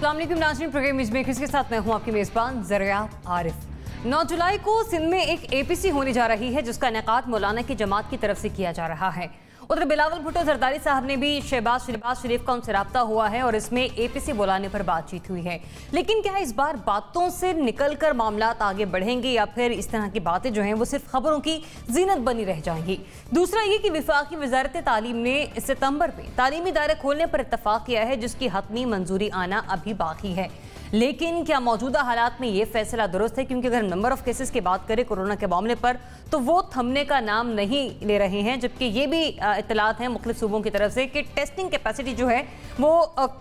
अस्सलाम वालेकुम नाज़रीन, प्रोग्राम न्यूज़ मेकर्स के साथ मैं हूं आपकी मेज़बान ज़रिया आरिफ। 9 जुलाई को सिंध में एक एपीसी होने जा रही है जिसका इनेकाद मौलाना की जमात की तरफ से किया जा रहा है। उधर बिलावल भुट्टो जरदारी साहब ने भी शहबाज शरीफ का उनसे रब्ता हुआ है और इसमें एपीसी बुलाने पर बातचीत हुई है। लेकिन क्या इस बार बातों से निकलकर मामलात आगे बढ़ेंगे या फिर इस तरह की बातें जो हैं वो सिर्फ खबरों की जीनत बनी रह जाएंगी? दूसरा ये कि वफाकी वजारत तालीम ने सितंबर में तालीमी इदारे खोलने पर इत्तफाक किया है जिसकी हतमी मंजूरी आना अभी बाकी है। लेकिन क्या मौजूदा हालात में ये फैसला दुरुस्त है? क्योंकि अगर नंबर ऑफ केसेस की बात करें कोरोना के मामले पर तो वो थमने का नाम नहीं ले रहे हैं, जबकि ये भी इत्तलात हैं मुख्तलिफ सूबों की तरफ से कि टेस्टिंग कैपेसिटी जो है वो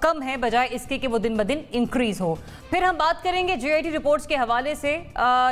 कम है बजाय इसके कि वो दिन ब दिन इंक्रीज हो। फिर हम बात करेंगे JIT रिपोर्ट्स के हवाले से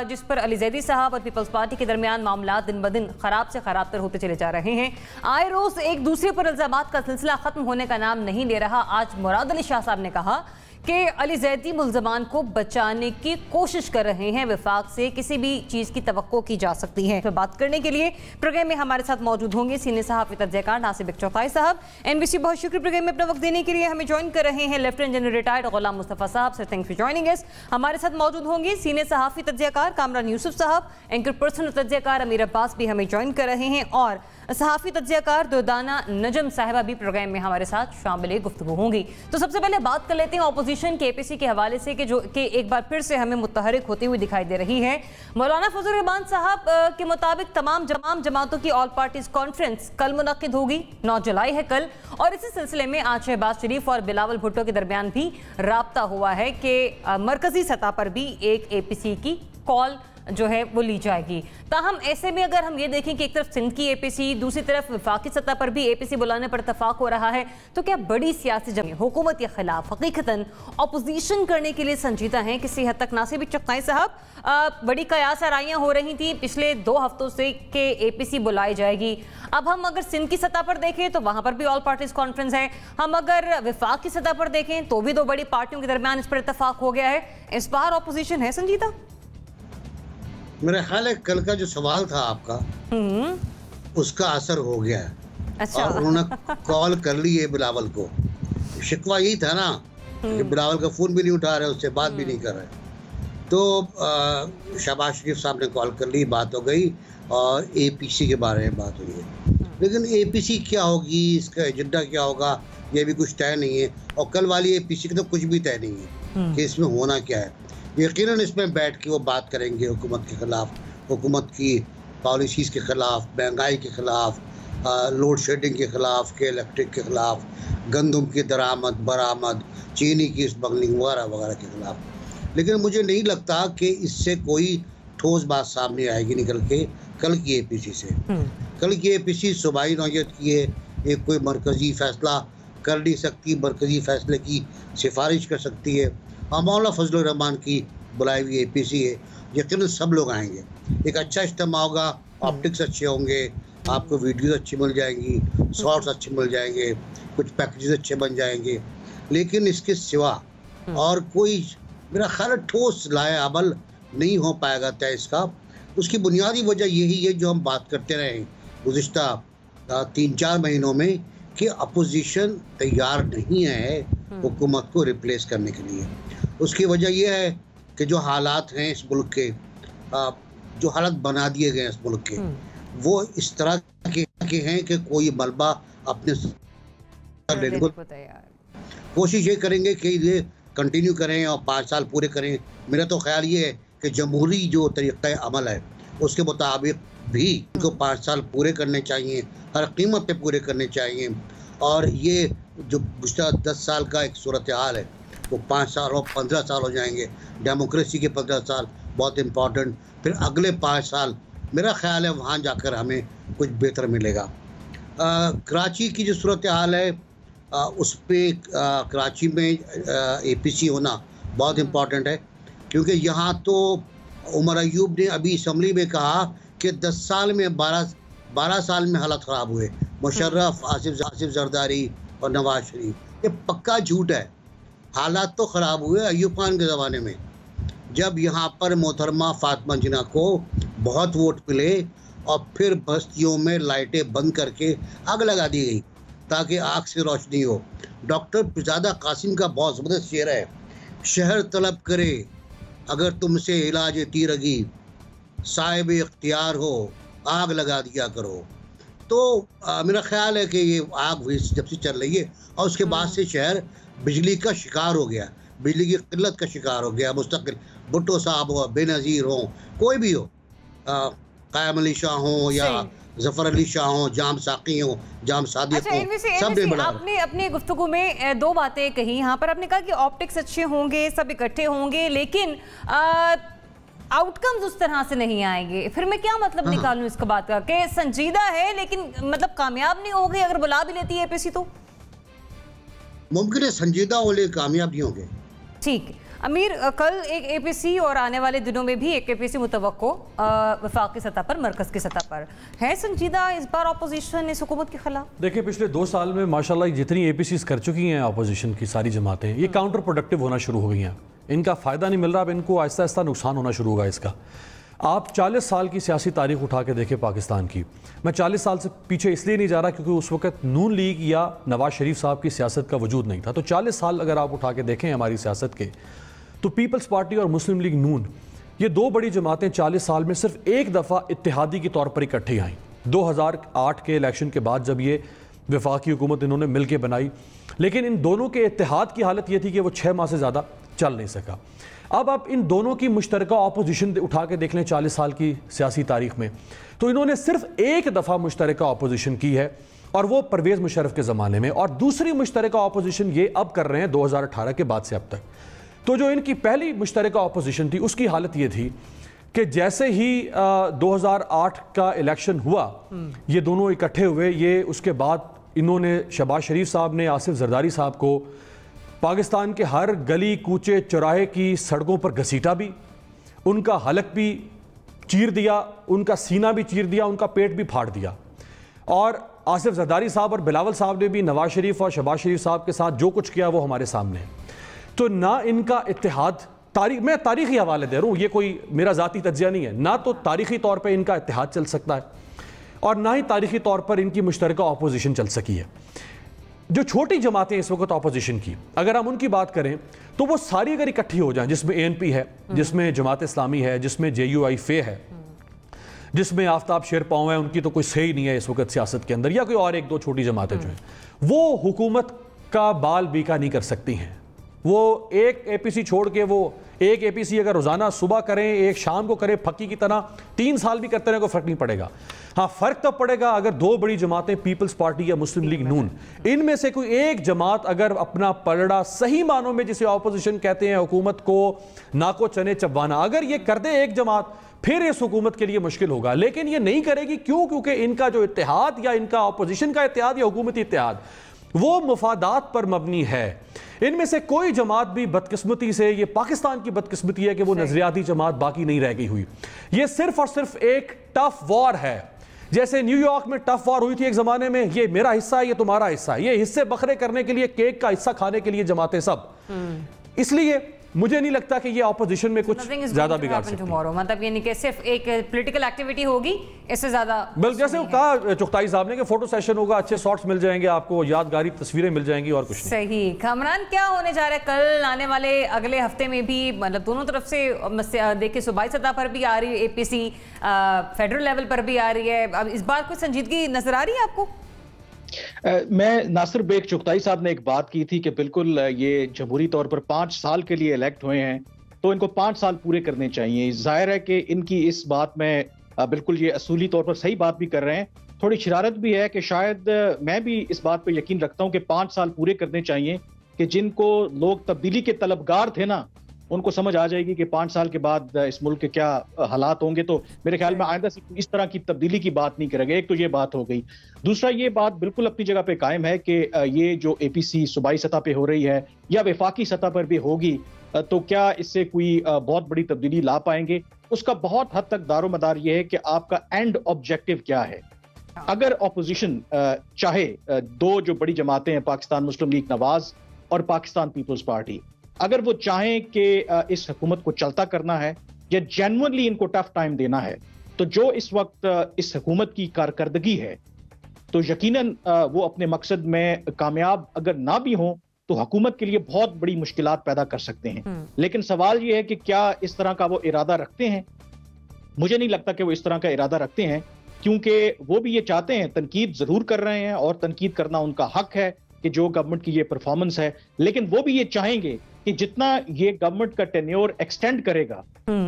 जिस पर अली जैदी साहब और पीपल्स पार्टी के दरमियान मामला दिन ब दिन खराब से खराब तर होते चले जा रहे हैं। आए रोज एक दूसरे पर इल्जामात का सिलसिला खत्म होने का नाम नहीं ले रहा। आज मुराद अली शाह साहब ने कहा कि अली जैदी मुल्ज़मान को बचाने की कोशिश कर रहे हैं, वफाक से किसी भी चीज़ की तवक्को की जा सकती है। तो बात करने के लिए प्रोग्राम में हमारे साथ मौजूद होंगे सीनियर सहाफ़ी तजज़ियाकार नासिर चौथाई साहब। NBC बहुत शुक्रिया प्रोग्राम में अपना वक्त देने के लिए। हमें ज्वाइन कर रहे हैं लेफ्टिनेंट जनरल रिटायर्ड गुलाम मुस्तफ़ा साहब। Sir thanks for joining us. हमारे साथ मौजूद होंगे सीनियर सहाफ़ी तजज़ियाकार कामरान यूसुफ साहब, एंकर पर्सन तजज़ियाकार अमीर अब्बास भी हमें ज्वाइन कर रहे हैं और सहाफ़ी तजज़ियाकार दुर्दाना नजम साहिबा भी प्रोग्राम में हमारे साथ शामिल गुफ्तगू होंगी। तो सबसे पहले बात कर लेते हैं अपोजिशन के APC के हवाले से कि जो कि एक बार फिर से हमें मुतहरिक होती हुई दिखाई दे रही है। मौलाना फजल रहमान साहब के मुताबिक तमाम जमातों की ऑल पार्टीज कॉन्फ्रेंस कल मुनक्किद होगी, 9 जुलाई है कल, और इसी सिलसिले में आज शहबाज शरीफ और बिलावल भुट्टो के दरमियान भी राब्ता हुआ है कि मरकजी सतह पर भी एक APC की कॉल जो है वो ली जाएगी। ताहम ऐसे में अगर हम ये देखें कि एक तरफ सिंध की APC, दूसरी तरफ वफाकी सतह पर भी APC बुलाने पर इत्तफाक हो रहा है, तो क्या बड़ी सियासी जंग हुकूमत के खिलाफ हकीकतन अपोजिशन करने के लिए संजीदा है? किसी हद तक नासिर चौथाई साहब बड़ी कयास आराइयाँ हो रही थी पिछले 2 हफ्तों से कि APC बुलाई जाएगी। अब हम अगर सिंध की सतह पर देखें तो वहाँ पर भी ऑल पार्टीज कॉन्फ्रेंस है, हम अगर वफाक की सतह पर देखें तो भी 2 बड़ी पार्टियों के दरमियान इस पर इत्तफाक हो गया है। इस बार अपोजिशन है संजीदा? मेरा ख्याल है कल का जो सवाल था आपका उसका असर हो गया है। अच्छा। और उन्होंने कॉल कर ली है बिलावल को। शिकवा यही था ना कि बिलावल का फोन भी नहीं उठा रहे, उससे बात भी नहीं कर रहे। तो शहबाज शरीफ साहब ने कॉल कर ली, बात हो गई और APC के बारे में बात हुई है। लेकिन APC क्या होगी, इसका एजेंडा क्या होगा, ये भी कुछ तय नहीं है। और कल वाली APC की तो कुछ भी तय नहीं है कि इसमें होना क्या है। यकीनन इसमें बैठ के वो बात करेंगे हुकूमत के ख़िलाफ़, हुकूमत की पॉलिसीज़ के ख़िलाफ़, महंगाई के ख़िलाफ़, लोड शेडिंग के ख़िलाफ़, के इलेक्ट्रिक के ख़िलाफ़, गंदम की दरामद बरामद, चीनी की स्मगलिंग वगैरह वगैरह के ख़िलाफ़। लेकिन मुझे नहीं लगता कि इससे कोई ठोस बात सामने आएगी निकल के कल की APC से। कल की APC सूबाई नौयत की है, एक कोई मरकज़ी फ़ैसला कर नहीं सकती, मरकज़ी फ़ैसले की सिफारिश कर सकती है। और मौलाना फजल रहमान की बुलाई हुई APC है, यकीनन सब लोग आएंगे। एक अच्छा इज्तिमा होगा, ऑप्टिक्स अच्छे होंगे, आपको वीडियोस अच्छी मिल जाएंगी, शॉर्ट्स अच्छे मिल जाएंगे, कुछ पैकेजेस अच्छे बन जाएंगे। लेकिन इसके सिवा और कोई मेरा ख्याल ठोस लाए अमल नहीं हो पाएगा तय इसका। उसकी बुनियादी वजह यही है जो हम बात करते रहे गुज़िश्ता 3-4 महीनों में कि अपोजिशन तैयार नहीं है हुकूमत को रिप्लेस करने के लिए। उसकी वजह यह है कि जो हालात हैं इस मुल्क के, जो हालात बना दिए गए इस मुल्क के, वो इस तरह के हैं कि कोई मलबा अपने लेने को कोशिश ये करेंगे कि ये कंटिन्यू करें और 5 साल पूरे करें। मेरा तो ख्याल ये है कि जमहूरी जो तरीक़ा अमल है उसके मुताबिक भी इनको 5 साल पूरे करने चाहिए, हर कीमत पे पूरे करने चाहिए। और ये जो गुज़श्ता 10 साल का एक सूरत हाल है वो 5 साल और 15 साल हो जाएंगे। डेमोक्रेसी के 15 साल बहुत इम्पॉर्टेंट, फिर अगले 5 साल मेरा ख्याल है वहाँ जाकर हमें कुछ बेहतर मिलेगा। कराची की जो सूरत हाल है उस पर कराची में APC होना बहुत इम्पॉर्टेंट है, क्योंकि यहाँ तो उमर अयूब ने अभी असम्बली में कहा कि 10 साल में 12 साल में हालात ख़राब हुए। मुशर्रफ, आसिफ जरदारी और नवाज शरीफ, ये पक्का झूठ है। हालात तो ख़राब हुए अयूब खान के ज़माने में, जब यहाँ पर मोहतरमा फातिमा जिन्ना को बहुत वोट मिले और फिर बस्तियों में लाइटें बंद करके आग लगा दी गई ताकि आग से रोशनी हो। डॉक्टर पिरज़ादा कासिम का बहुत ज़बरदस्त शेर है शहर तलब करे अगर तुमसे इलाज तीरगी, साहिब इख्तियार हो आग लगा दिया करो। तो मेरा ख्याल है कि ये आग हुई जब से चल रही है और उसके बाद से शहर बिजली का शिकार हो गया, बिजली की किल्लत का शिकार हो गया मुस्तकिल। भुट्टो साहब हो, बेनज़ीर हो, कोई भी हो, कायम अली शाह हो या जफर अली शाह हो, जाम साकी हो, जाम सादिक हो, सब ने बड़ा। आपने अपनी गुफ्तगू में दो बातें कही यहाँ पर। आपने कहा कि ऑप्टिक्स अच्छे होंगे, सब इकट्ठे होंगे, लेकिन आउटकम्स उस तरह से नहीं आएंगे। फिर मैं क्या मतलब निकालूं इसका बात का कि संजीदा है लेकिन मतलब कामयाब नहीं होगी अगर बुला भी लेती है एपीसी तो? मुमकिन है संजीदा हो लेकिन कामयाब नहीं होंगे। ठीक है अमीर, कल एक एपीसी और आने वाले दिनों में भी एक एपीसी मुतवक्को वफाक की सतह पर, मरकज की सतह पर है। संजीदा इस बार अपोजिशन इस हुकूमत के खिलाफ? देखिए पिछले 2 साल में माशाल्लाह जितनी एपीसीज कर चुकी हैं अपोजिशन की सारी जमातें, ये काउंटर प्रोडक्टिव होना शुरू हो गई हैं। इनका फ़ायदा नहीं मिल रहा, अब इनको आहिस्ता आहिस्ता नुकसान होना शुरू होगा इसका। आप 40 साल की सियासी तारीख उठा के देखें पाकिस्तान की। मैं 40 साल से पीछे इसलिए नहीं जा रहा क्योंकि उस वक्त नून लीग या नवाज शरीफ साहब की सियासत का वजूद नहीं था। तो 40 साल अगर आप उठा के देखें हमारी सियासत के, तो पीपल्स पार्टी और मुस्लिम लीग नून, ये 2 बड़ी जमातें 40 साल में सिर्फ एक दफ़ा इत्तेहादी के तौर पर इकट्ठी आईं। 2008 के इलेक्शन के बाद जब ये वफाकी हुकूमत इन्होंने मिल के बनाई, लेकिन इन दोनों के इत्तेहाद की हालत ये थी कि वो 6 माह से ज़्यादा चल नहीं सका। अब आप इन दोनों की मुश्तरका अपोजिशन उठा के देख लें 40 साल की सियासी तारीख में, तो इन्होंने सिर्फ एक दफ़ा मुश्तरका अपोजिशन की है और वो परवेज़ मुशर्रफ के ज़माने में, और दूसरी मुश्तरका अपोजिशन ये अब कर रहे हैं 2018 के बाद से अब तक। तो जो इनकी पहली मुश्तरका अपोजिशन थी उसकी हालत ये थी कि जैसे ही 2008 का इलेक्शन हुआ ये दोनों इकट्ठे हुए, ये उसके बाद इन्होंने शहबाज शरीफ साहब ने आसिफ जरदारी साहब को पाकिस्तान के हर गली कूचे चौराहे की सड़कों पर घसीटा भी, उनका हलक भी चीर दिया, उनका सीना भी चीर दिया, उनका पेट भी फाड़ दिया। और आसिफ जरदारी साहब और बिलावल साहब ने भी नवाज शरीफ और शहबाज शरीफ साहब के साथ जो कुछ किया वो हमारे सामने है। तो ना इनका इत्तेहाद, मैं तारीखी हवाले दे रहा हूँ, ये कोई मेरा ज़ाती तज्जिया नहीं है, ना तो तारीखी तौर पर इनका इत्तेहाद चल सकता है और ना ही तारीखी तौर पर इनकी मुश्तरका अपोजिशन चल सकी है। जो छोटी जमातें इस वक्त अपोजिशन की, अगर हम उनकी बात करें तो वो सारी अगर इकट्ठी हो जाएं, जिसमें ANP है, जिसमें जमात इस्लामी है, जिसमें JUI फे है, जिसमें आफ्ताब शेरपाओ है, उनकी तो कोई सही नहीं है इस वक्त सियासत के अंदर, या कोई और 1-2 छोटी जमातें जो हैं, वो हुकूमत का बाल बीका नहीं कर सकती हैं। वो एक APC छोड़ के, वो एक APC अगर रोज़ाना सुबह करें, एक शाम को करें फक्की की तरह, 3 साल भी करते रहे, कोई फ़र्क नहीं पड़ेगा। हाँ, फ़र्क तब पड़ेगा अगर 2 बड़ी जमातें पीपल्स पार्टी या मुस्लिम लीग नून, इनमें से कोई एक जमात अगर अपना पलड़ा सही मानों में, जिसे अपोजिशन कहते हैं, हुकूमत को नाको चने चबवाना, अगर ये कर दे एक जमात, फिर इस हुकूमत के लिए मुश्किल होगा। लेकिन ये नहीं करेगी, क्यों? क्योंकि इनका जो इत्तेहाद या इनका अपोजिशन का इत्तेहाद या हुकूमती इत्तेहाद वो मुफादात पर मबनी है। इनमें से कोई जमात भी बदकिस्मती से, ये पाकिस्तान की बदकिस्मती है कि वो नजरियाती जमात बाकी नहीं रह गई हुई। ये सिर्फ और सिर्फ एक टफ वॉर है, जैसे न्यूयॉर्क में टफ वॉर हुई थी एक जमाने में, ये मेरा हिस्सा है, ये तुम्हारा हिस्सा है, ये हिस्से बखरे करने के लिए, केक का हिस्सा खाने के लिए जमातें सब। इसलिए मुझे नहीं लगता कि ये ऑपोजिशन में कुछ ज्यादा बिगाड़ सकती है। मतलब ये नहीं कि सिर्फ एक पॉलिटिकल एक्टिविटी होगी, इससे ज्यादा बल्कि जैसे वो कहा चुगताई साहब ने कि फोटो सेशन होगा, अच्छे शॉट्स मिल जाएंगे आपको, यादगारी तस्वीरें मिल जाएंगी और कुछ नहीं। सही। कामरान, क्या होने जा रहा है कल आने वाले अगले हफ्ते में भी? मतलब दोनों तरफ से देखिए, सूबाई सतह पर भी आ रही है APC, फेडरल लेवल पर भी आ रही है। अब इस बार कोई संजीदगी नजर आ रही है आपको? मैं नासिर बेग चुगताई साहब ने एक बात की थी कि बिल्कुल ये जमहूरी तौर पर 5 साल के लिए इलेक्ट हुए हैं, तो इनको 5 साल पूरे करने चाहिए। जाहिर है कि इनकी इस बात में बिल्कुल ये असूली तौर पर सही बात भी कर रहे हैं। थोड़ी शरारत भी है कि शायद मैं भी इस बात पर यकीन रखता हूं कि 5 साल पूरे करने चाहिए, कि जिनको लोग तब्दीली के तलबगार थे ना, उनको समझ आ जाएगी कि 5 साल के बाद इस मुल्क के क्या हालात होंगे। तो मेरे ख्याल में आइंदा से इस तरह की तब्दीली की बात नहीं करेंगे। एक तो ये बात हो गई। दूसरा, ये बात बिल्कुल अपनी जगह पे कायम है कि ये जो APC सूबाई सतह पे हो रही है या वफाकी सतह पर भी होगी, तो क्या इससे कोई बहुत बड़ी तब्दीली ला पाएंगे? उसका बहुत हद तक दारोमदार ये है कि आपका एंड ऑब्जेक्टिव क्या है। अगर ऑपोजिशन चाहे, 2 जो बड़ी जमातें हैं, पाकिस्तान मुस्लिम लीग नवाज और पाकिस्तान पीपल्स पार्टी, अगर वो चाहें कि इस हुकूमत को चलता करना है या जेन्युइनली इनको टफ टाइम देना है, तो जो इस वक्त इस हुकूमत की कारकर्दगी है, तो यकीनन वो अपने मकसद में कामयाब अगर ना भी हों, तो हुकूमत के लिए बहुत बड़ी मुश्किलात पैदा कर सकते हैं। लेकिन सवाल यह है कि क्या इस तरह का वो इरादा रखते हैं? मुझे नहीं लगता कि वो इस तरह का इरादा रखते हैं, क्योंकि वो भी ये चाहते हैं, तनकीद जरूर कर रहे हैं और तनकीद करना उनका हक है कि जो गवर्नमेंट की ये परफॉर्मेंस है, लेकिन वो भी ये चाहेंगे कि जितना ये गवर्नमेंट का टेन्योर एक्सटेंड करेगा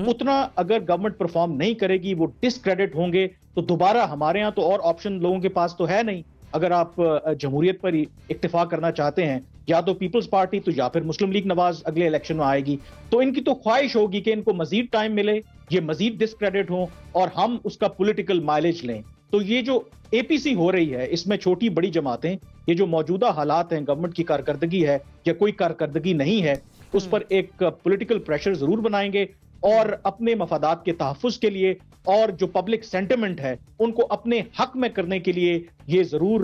उतना अगर गवर्नमेंट परफॉर्म नहीं करेगी वो डिसक्रेडिट होंगे, तो दोबारा हमारे यहाँ तो और ऑप्शन लोगों के पास तो है नहीं। अगर आप जमहूरियत पर इक्तिफा करना चाहते हैं, या तो पीपल्स पार्टी तो या फिर मुस्लिम लीग नवाज अगले इलेक्शन में आएगी, तो इनकी तो ख्वाहिश होगी कि इनको मजीद टाइम मिले, ये मजीद डिसक्रेडिट हो और हम उसका पॉलिटिकल माइलेज लें। तो ये जो एपीसी हो रही है, इसमें छोटी बड़ी जमातें, ये जो मौजूदा हालात हैं, गवर्नमेंट की कारकर्दगी है या कोई कारकर्दगी नहीं है, उस पर एक पॉलिटिकल प्रेशर जरूर बनाएंगे और अपने मफादात के तहफ़्फ़ुज़ के लिए और जो पब्लिक सेंटिमेंट है उनको अपने हक में करने के लिए ये जरूर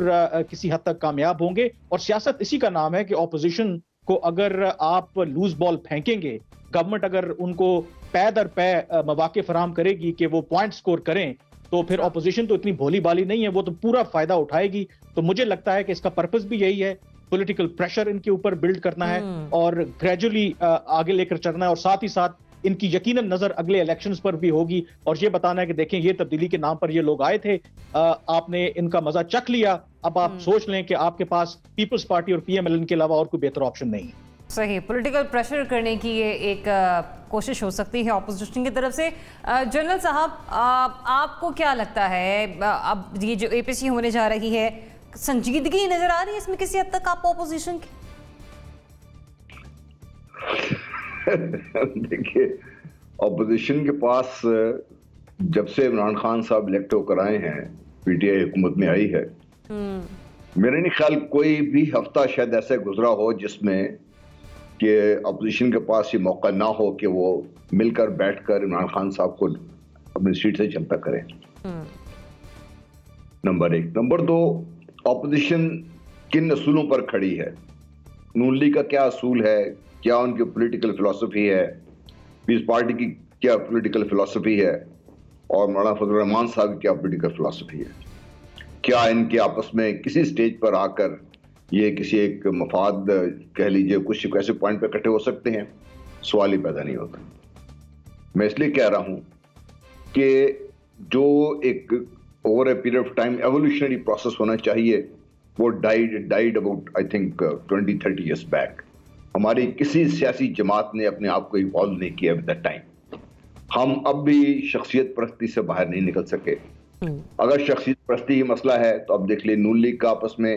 किसी हद तक कामयाब होंगे। और सियासत इसी का नाम है कि ऑपोजिशन को अगर आप लूज बॉल फेंकेंगे, गवर्नमेंट अगर उनको पै दर पै मौके फराहम करेगी कि वो पॉइंट स्कोर करें, तो फिर ऑपोजिशन तो इतनी भोली बाली नहीं है, वो तो पूरा फायदा उठाएगी। तो मुझे लगता है कि इसका पर्पस भी यही है, पॉलिटिकल प्रेशर इनके ऊपर बिल्ड करना है और ग्रेजुअली आगे लेकर चलना है, और साथ ही साथ इनकी यकीनन नजर अगले इलेक्शंस पर भी होगी और ये बताना है कि देखें ये तब्दीली के नाम पर ये लोग आए थे, आपने इनका मजा चख लिया, अब आप सोच लें कि आपके पास पीपल्स पार्टी और पीएमएलएन के अलावा और कोई बेहतर ऑप्शन नहीं है। सही, पॉलिटिकल प्रेशर करने की ये एक कोशिश हो सकती है ऑपोजिशन की तरफ से। जनरल साहब, आपको क्या लगता है, अब ये जो एपीसी होने जा रही है, संजीदगी नजर आ रही है इसमें किसी हद तक आपको ऑपोजिशन की? देखिए, ऑपोजिशन के पास जब से इमरान खान साहब इलेक्ट होकर आए हैं, पीटीआई हुकूमत में आई है, मेरे नहीं ख्याल कोई भी हफ्ता शायद ऐसे गुजरा हो जिसमें कि अपोजिशन के पास ये मौका ना हो कि वो मिलकर बैठकर इमरान खान साहब को अपनी सीट से चलता करें। नंबर एक। नंबर दो, ऑपोजिशन किन असूलों पर खड़ी है, नून लीग का क्या असूल है, क्या उनकी पॉलिटिकल फिलॉसफी है, पीस पार्टी की क्या पॉलिटिकल फिलॉसफी है, और मौलाना फजल रहमान साहब की क्या पॉलिटिकल फिलॉसफी है। क्या इनके आपस में किसी स्टेज पर आकर ये किसी एक मफाद कह लीजिए कुछ ऐसे पॉइंट पर इकट्ठे हो सकते हैं? सवाल ही पैदा नहीं होता। मैं इसलिए कह रहा हूं कि जो एक over a period of time evolutionary process होना चाहिए वो died about I think 20-30 years back. हमारी किसी सियासी जमात ने अपने आप को इवॉल्व नहीं किया विद दैट टाइम। हम अब भी शख्सियत परस्ती से बाहर नहीं निकल सके। अगर शख्सियत परस्ती ही मसला है तो अब देख लिए नून लीग का आपस में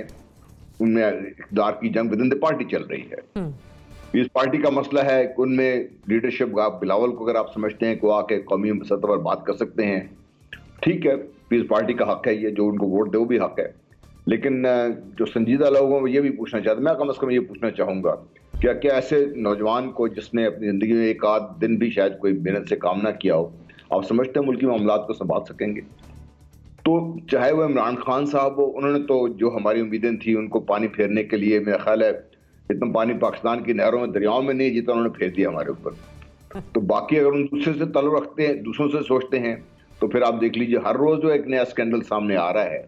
उनमें इक़्तिदार की जंग विद इन द पार्टी चल रही है। इस पार्टी का मसला है कि उनमें लीडरशिप, आप बिलावल को अगर आप समझते हैं कि वो आके कौमी सतह पर बात कर सकते हैं, ठीक है, पीस पार्टी का हक है ये, जो उनको वोट दे वो भी हक है। लेकिन जो संजीदा लोग हैं वो ये भी पूछना चाहते, मैं कम से कम ये पूछना चाहूँगा, क्या ऐसे नौजवान को जिसने अपनी ज़िंदगी में एक आध दिन भी शायद कोई मेहनत से काम ना किया हो, आप समझते हैं मुल्की मामलात को संभाल सकेंगे? तो चाहे वो इमरान खान साहब हो, उन्होंने तो जो हमारी उम्मीदें थी उनको पानी फेरने के लिए, मेरा ख्याल है इतना पानी पाकिस्तान की नहरों में, दरियाओं में नहीं जितना उन्होंने फेर दिया हमारे ऊपर। तो बाकी अगर उन दूसरे से ताल्लुक़ रखते हैं, दूसरों से सोचते हैं, तो फिर आप देख लीजिए हर रोज़ जो एक नया स्कैंडल सामने आ रहा है,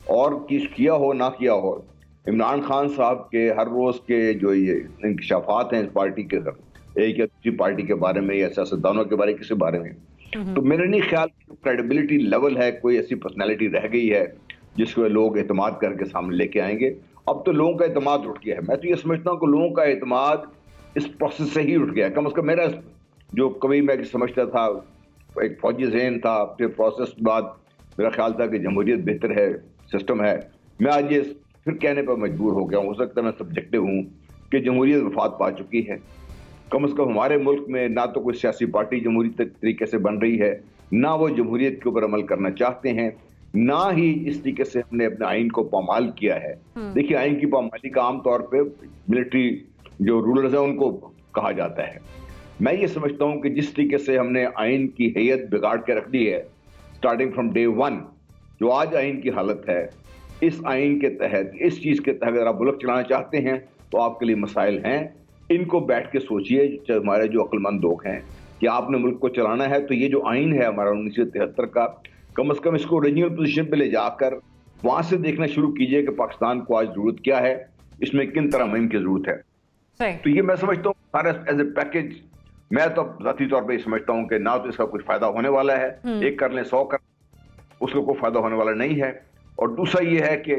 और किस किया हो ना किया हो, इमरान खान साहब के हर रोज़ के जो ये इंकशाफात हैं इस पार्टी के, एक या दूसरी पार्टी के बारे में या सियासतदानों के बारे में, किसी बारे में, तो मेरे नहीं ख्याल क्रेडिबिलिटी लेवल है, कोई ऐसी पर्सनैलिटी रह गई है जिसको लोग एतमाद करके सामने लेके आएंगे। अब तो लोगों का एतमाद उठ गया है। मैं तो ये समझता हूँ कि लोगों का एतमाद इस प्रोसेस से ही उठ गया है। कम से कम मेरा जो कभी मैं समझता था एक फौजी ज़हन था, फिर प्रोसेस के बाद मेरा ख्याल था कि जमहूरियत बेहतर है, सिस्टम है, मैं आज ये फिर कहने पर मजबूर हो गया हूँ। हो सकता है मैं सब्जेक्टिव हूँ कि जमहूरियत वफात पा चुकी है। कम से कम हमारे मुल्क में ना तो कोई सियासी पार्टी जमहूरी तरीके से बन रही है, ना वो जमहूरियत के ऊपर अमल करना चाहते हैं, ना ही इस तरीके से हमने अपने आइन को पामाल किया है। देखिए, आइन की पामाली का आमतौर पे मिलिट्री जो रूलर्स हैं उनको कहा जाता है। मैं ये समझता हूँ कि जिस तरीके से हमने आइन की हैयत बिगाड़ के रख दी है स्टार्टिंग फ्रॉम डे 1, जो आज आइन की हालत है, इस आइन के तहत, इस चीज़ के तहत अगर आप मुल्क चलाना चाहते हैं तो आपके लिए मसाइल हैं। इनको बैठ के सोचिए, हमारे जो अक्लमंद लोग हैं, कि आपने मुल्क को चलाना है तो ये जो आइन है हमारा 1973 का, कम से कम इसको ओरिजिनल पोजीशन पे ले जाकर वहाँ से देखना शुरू कीजिए कि पाकिस्तान को आज ज़रूरत क्या है, इसमें किन तरह मुहिम की ज़रूरत है। तो ये मैं समझता हूँ सारा एज ए पैकेज, मैं तो जाती तौर पे समझता हूँ कि ना तो इसका कुछ फायदा होने वाला है, एक कर लें 100 कर, उसको कोई फायदा होने वाला नहीं है। और दूसरा ये है कि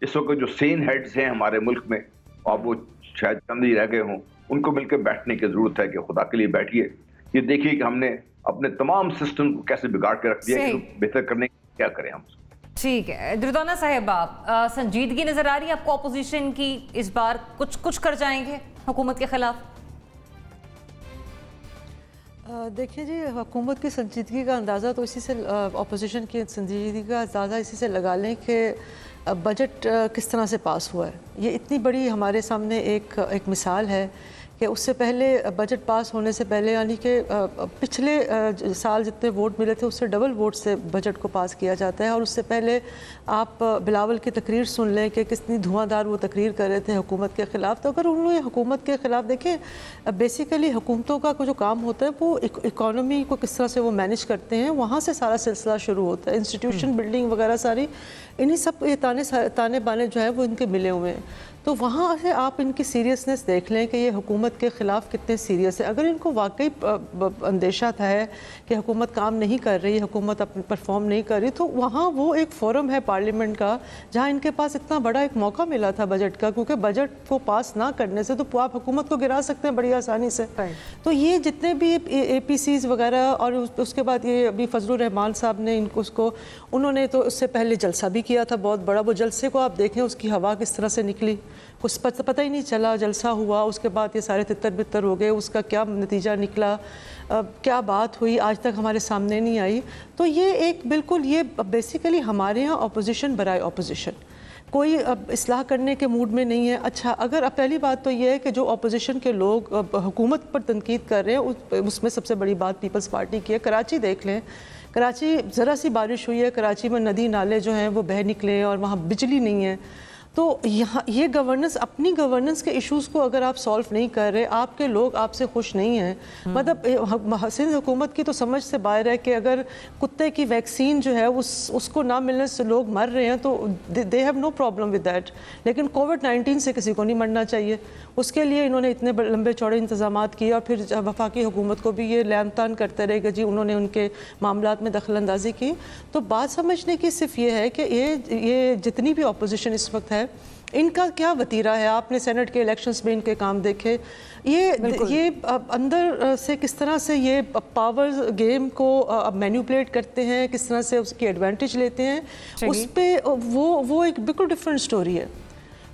इस वक्त जो सेन हेड्स हैं हमारे मुल्क में, और वो शायद चंद ही रह गए हों, उनको मिलकर बैठने की जरूरत है कि खुदा के लिए बैठिए, ये देखिए कि हमने अपने तमाम सिस्टम को कैसे बिगाड़ के रख दिया, कि बेहतर करने की क्या करें हम। ठीक है दुर्दाना साहब, आप संजीदगी नजर आ रही है आपको अपोजिशन की, इस बार कुछ कर जाएंगे हुकूमत के खिलाफ? देखिए जी, हुकूमत की संजीदगी का अंदाज़ा तो इसी से, अपोजिशन की संजीदगी का अंदाज़ा इसी से लगा लें कि बजट किस तरह से पास हुआ है। ये इतनी बड़ी हमारे सामने एक मिसाल है कि उससे पहले बजट पास होने से पहले, यानी कि पिछले साल जितने वोट मिले थे उससे डबल वोट से बजट को पास किया जाता है। और उससे पहले आप बिलावल की तकरीर सुन लें कि कितनी धुआंधार वो तकरीर कर रहे थे हुकूमत के ख़िलाफ़। तो अगर उन्होंने हुकूमत के ख़िलाफ़, देखें बेसिकली हुकूमतों का जो काम होता है वो इकॉनमी को किस तरह से वो मैनेज करते हैं, वहाँ से सारा सिलसिला शुरू होता है। इंस्टीट्यूशन बिल्डिंग वगैरह सारी, इन्हीं सब ये ताने बाने जो है वो इनके मिले हुए हैं। तो वहाँ से आप इनकी सीरियसनेस देख लें कि ये हुकूमत के ख़िलाफ़ कितने सीरियस है। अगर इनको वाकई अंदेशा था है कि हुकूमत काम नहीं कर रही, हुकूमत अपनी परफॉर्म नहीं कर रही, तो वहाँ वो एक फोरम है पार्लियामेंट का जहाँ इनके पास इतना बड़ा एक मौका मिला था बजट का, क्योंकि बजट को पास ना करने से तो आप हुकूमत को गिरा सकते हैं बड़ी आसानी से। तो ये जितने भी APCs वगैरह, और उसके बाद ये अभी फजलुर रहमान साहब ने उन्होंने तो उससे पहले जलसा भी किया था बहुत बड़ा। वो जलसे को आप देखें, उसकी हवा किस तरह से निकली, कुछ पता ही नहीं चला। जलसा हुआ, उसके बाद ये सारे तितर बितर हो गए, उसका क्या नतीजा निकला, क्या बात हुई, आज तक हमारे सामने नहीं आई। तो ये एक बिल्कुल, ये बेसिकली हमारे यहाँ अपोजिशन बराए अपोजिशन, कोई इस्लाह करने के मूड में नहीं है। अच्छा, अगर अब पहली बात तो ये है कि जो अपोजिशन के लोग हुकूमत पर तनकीद कर रहे हैं, उसमें सबसे बड़ी बात पीपल्स पार्टी की है। कराची देख लें, कराची ज़रा सी बारिश हुई है, कराची में नदी नाले जो हैं वो बह निकले और वहाँ बिजली नहीं है। तो यहाँ ये गवर्नेंस, अपनी गवर्नेंस के इश्यूज़ को अगर आप सॉल्व नहीं कर रहे, आपके लोग आपसे खुश नहीं हैं, मतलब सिंध हुकूमत की तो समझ से बाहर है कि अगर कुत्ते की वैक्सीन जो है उसको ना मिलने से लोग मर रहे हैं तो they have no problem with that, लेकिन कोविड-19 से किसी को नहीं मरना चाहिए। उसके लिए इन्होंने इतने लंबे चौड़े इंतजामात किए और फिर वफाकी हुकूमत को भी ये लैन तान करते रहे कि जी उन्होंने उनके मामलात में दखल अंदाजी की। तो बात समझने की सिर्फ ये है कि ये जितनी भी अपोजिशन इस वक्त है, इनका क्या वतीरा है। आपने सेनेट के इलेक्शंस में इनके काम देखे, ये अंदर से किस तरह से ये पावर गेम को मैनिपुलेट करते हैं, किस तरह से उसकी एडवांटेज लेते हैं, उस पर वो एक बिल्कुल डिफरेंट स्टोरी है।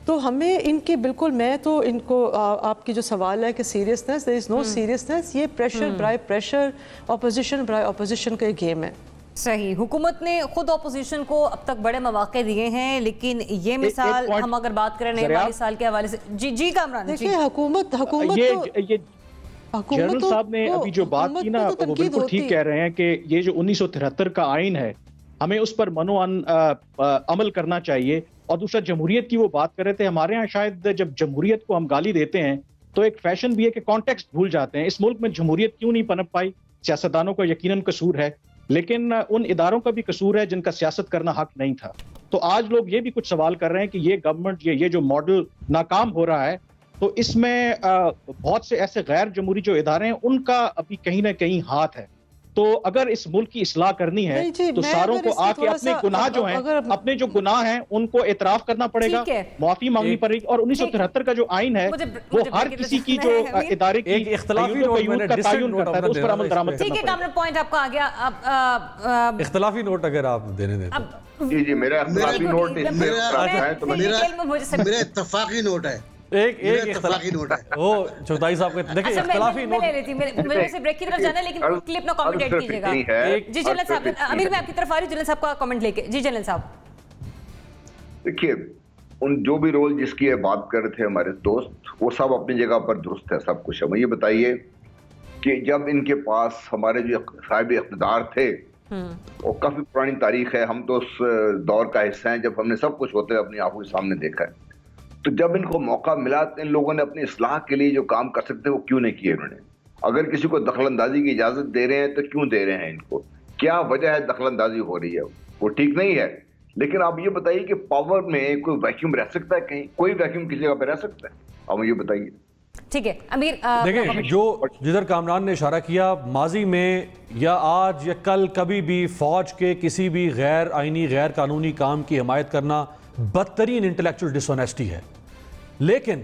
तो हमें इनके बिल्कुल, मैं तो इनको आपकी जो सवाल है कि seriousness, there is no seriousness, ये pressure by pressure, opposition by opposition का एक गेम है। सही, हुकूमत ने खुद अपोजिशन को अब तक बड़े मौके दिए हैं, लेकिन ये मिसाल हम अगर बात करें नए वाली साल के हवाले से, जी कामरान, देखिए हुकूमत जनरल साहब ने अभी जो बात की ना, वो बिल्कुल ठीक कह रहे हैं कि ये जो 1973 का आइन है, हमें उस पर अमल करना चाहिए। और दूसरा, जमहूरियत की वो बात कर रहे थे, हमारे यहाँ शायद जब जमहूरियत को हम गाली देते हैं तो एक फैशन भी है कि कॉन्टेक्स्ट भूल जाते हैं। इस मुल्क में जमहूरियत क्यों नहीं पनप पाई? सियासतदानों का यकीनन कसूर है, लेकिन उन इदारों का भी कसूर है जिनका सियासत करना हक नहीं था। तो आज लोग ये भी कुछ सवाल कर रहे हैं कि ये गवर्नमेंट, ये जो मॉडल नाकाम हो रहा है, तो इसमें बहुत से ऐसे गैर जमहूरी जो इदारे हैं उनका अभी कहीं ना कहीं हाथ है। तो अगर इस मुल्क की इस्लाह करनी है तो सारों को आके अपने गुनाह जो हैं, अपने जो गुनाह हैं उनको एतराफ करना पड़ेगा, माफी मांगनी पड़ेगी। और 1973 का जो आइन है वो हर किसी की जो इदारे की इख्तिलाफी नोट का तयन करता है, उस पर अमल दरामद करना पड़ेगा। पॉइंट आपका आ गया। इख्तिलाफी नोट अगर आप देने दें, जी मेरा इख्तिलाफी नोट मेरा इत्तफाकी नोट है, एक इख्तिलाफी नोट है वो चौथाई साहब के। देखिए इख्तिलाफी नोट ले लेती, मेरे से ब्रेक की तरफ जाना है, लेकिन क्लिप ना कमेंट ऐड कीजिएगा। जी जनरल साहब, अमीर मैं आपकी तरफ आ रही, जनरल साहब का कमेंट लेके। जी जनरल साहब, देखिए उन जो भी रोल जिसकी बात कर रहे थे हमारे दोस्त, वो सब अपनी जगह पर दुरुस्त है, सब कुछ है। मुझे बताइए कि जब इनके पास हमारे जो साहिब इख्तिदार थे, और काफी पुरानी तारीख है, हम तो उस दौर का हिस्सा हैं जब हमने सब कुछ होते अपनी आंखों के सामने देखा है। तो जब इनको मौका मिला, इन लोगों ने अपनी इस्लाह के लिए जो काम कर सकते हैं वो क्यों नहीं किए इन्होंने? अगर किसी को दखलंदाजी की इजाजत दे रहे हैं तो क्यों दे रहे हैं इनको? क्या वजह है दखलंदाजी हो रही है? वो ठीक नहीं है। लेकिन आप ये बताइए कि पावर में कोई वैक्यूम रह सकता है? कहीं कोई वैक्यूम किसी जगह पे रह सकता है? आप मुझे बताइए। ठीक है अमीर, देखें जो जिधर कामरान ने इशारा किया, माजी में या आज या कल कभी भी फौज के किसी भी गैर आईनी गैर कानूनी काम की हिमायत करना बदतरीन इंटेलेक्चुअल डिसऑनेस्टी है। लेकिन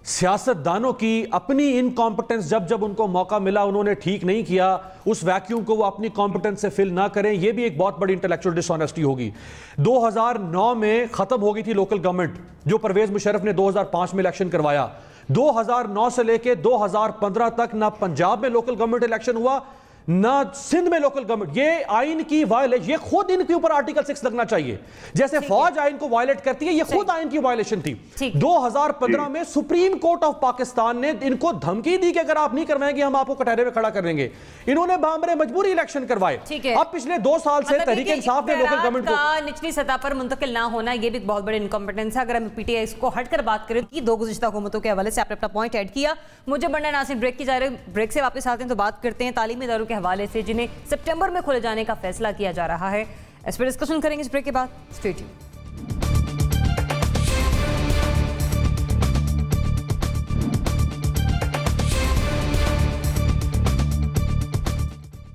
सियासतदानों की अपनी इनकॉम्पिटेंस, जब जब उनको मौका मिला उन्होंने ठीक नहीं किया, उस वैक्यूम को वो अपनी कॉम्पिटेंस से फिल ना करें, यह भी एक बहुत बड़ी इंटेलेक्चुअल डिसऑनेस्टी होगी। 2009 में खत्म हो गई थी लोकल गवर्नमेंट, जो परवेज मुशर्रफ ने 2005 में इलेक्शन करवाया। 2009 से लेकर 2015 तक ना पंजाब में लोकल गवर्नमेंट इलेक्शन हुआ, ना सिंध में लोकल गवर्नमेंट। ये आइन की वायलेशन, ये खुद इनके ऊपर आर्टिकल 6 लगना चाहिए। जैसे फौज आइन को वायलेट करती है, ये खुद आइन की वायलेशन थी। 2015 में सुप्रीम कोर्ट ऑफ पाकिस्तान ने इनको धमकी दी कि अगर आप नहीं करवाएंगे हम आपको कटहरे में खड़ा कर देंगे। इन्होंने बामरे मजबूरी इलेक्शन करवाए। अब पिछले 2 साल से तहरीक इंसाफ ने लोकल गवर्नमेंट को निचली सतह पर मुंतकिल ना होना, यह भी बहुत बड़ी इनकॉम्पिटेंस है। अगर हम पीटीआई इसको हटकर बात करें कि 2 गुज़िश्ता हुकूमतों के हवाले से आपने अपना पॉइंट ऐड किया, मुझे बढ़ना नासिर ब्रेक की जा रही है। ब्रेक से वापस आते हैं तो बात करते हैं तालीमी इदारों के हवाले से जिन्हें सितंबर में खोले जाने का फैसला किया जा रहा है। इस पर डिस्कशन करेंगे इस ब्रेक के बाद। Stay tuned.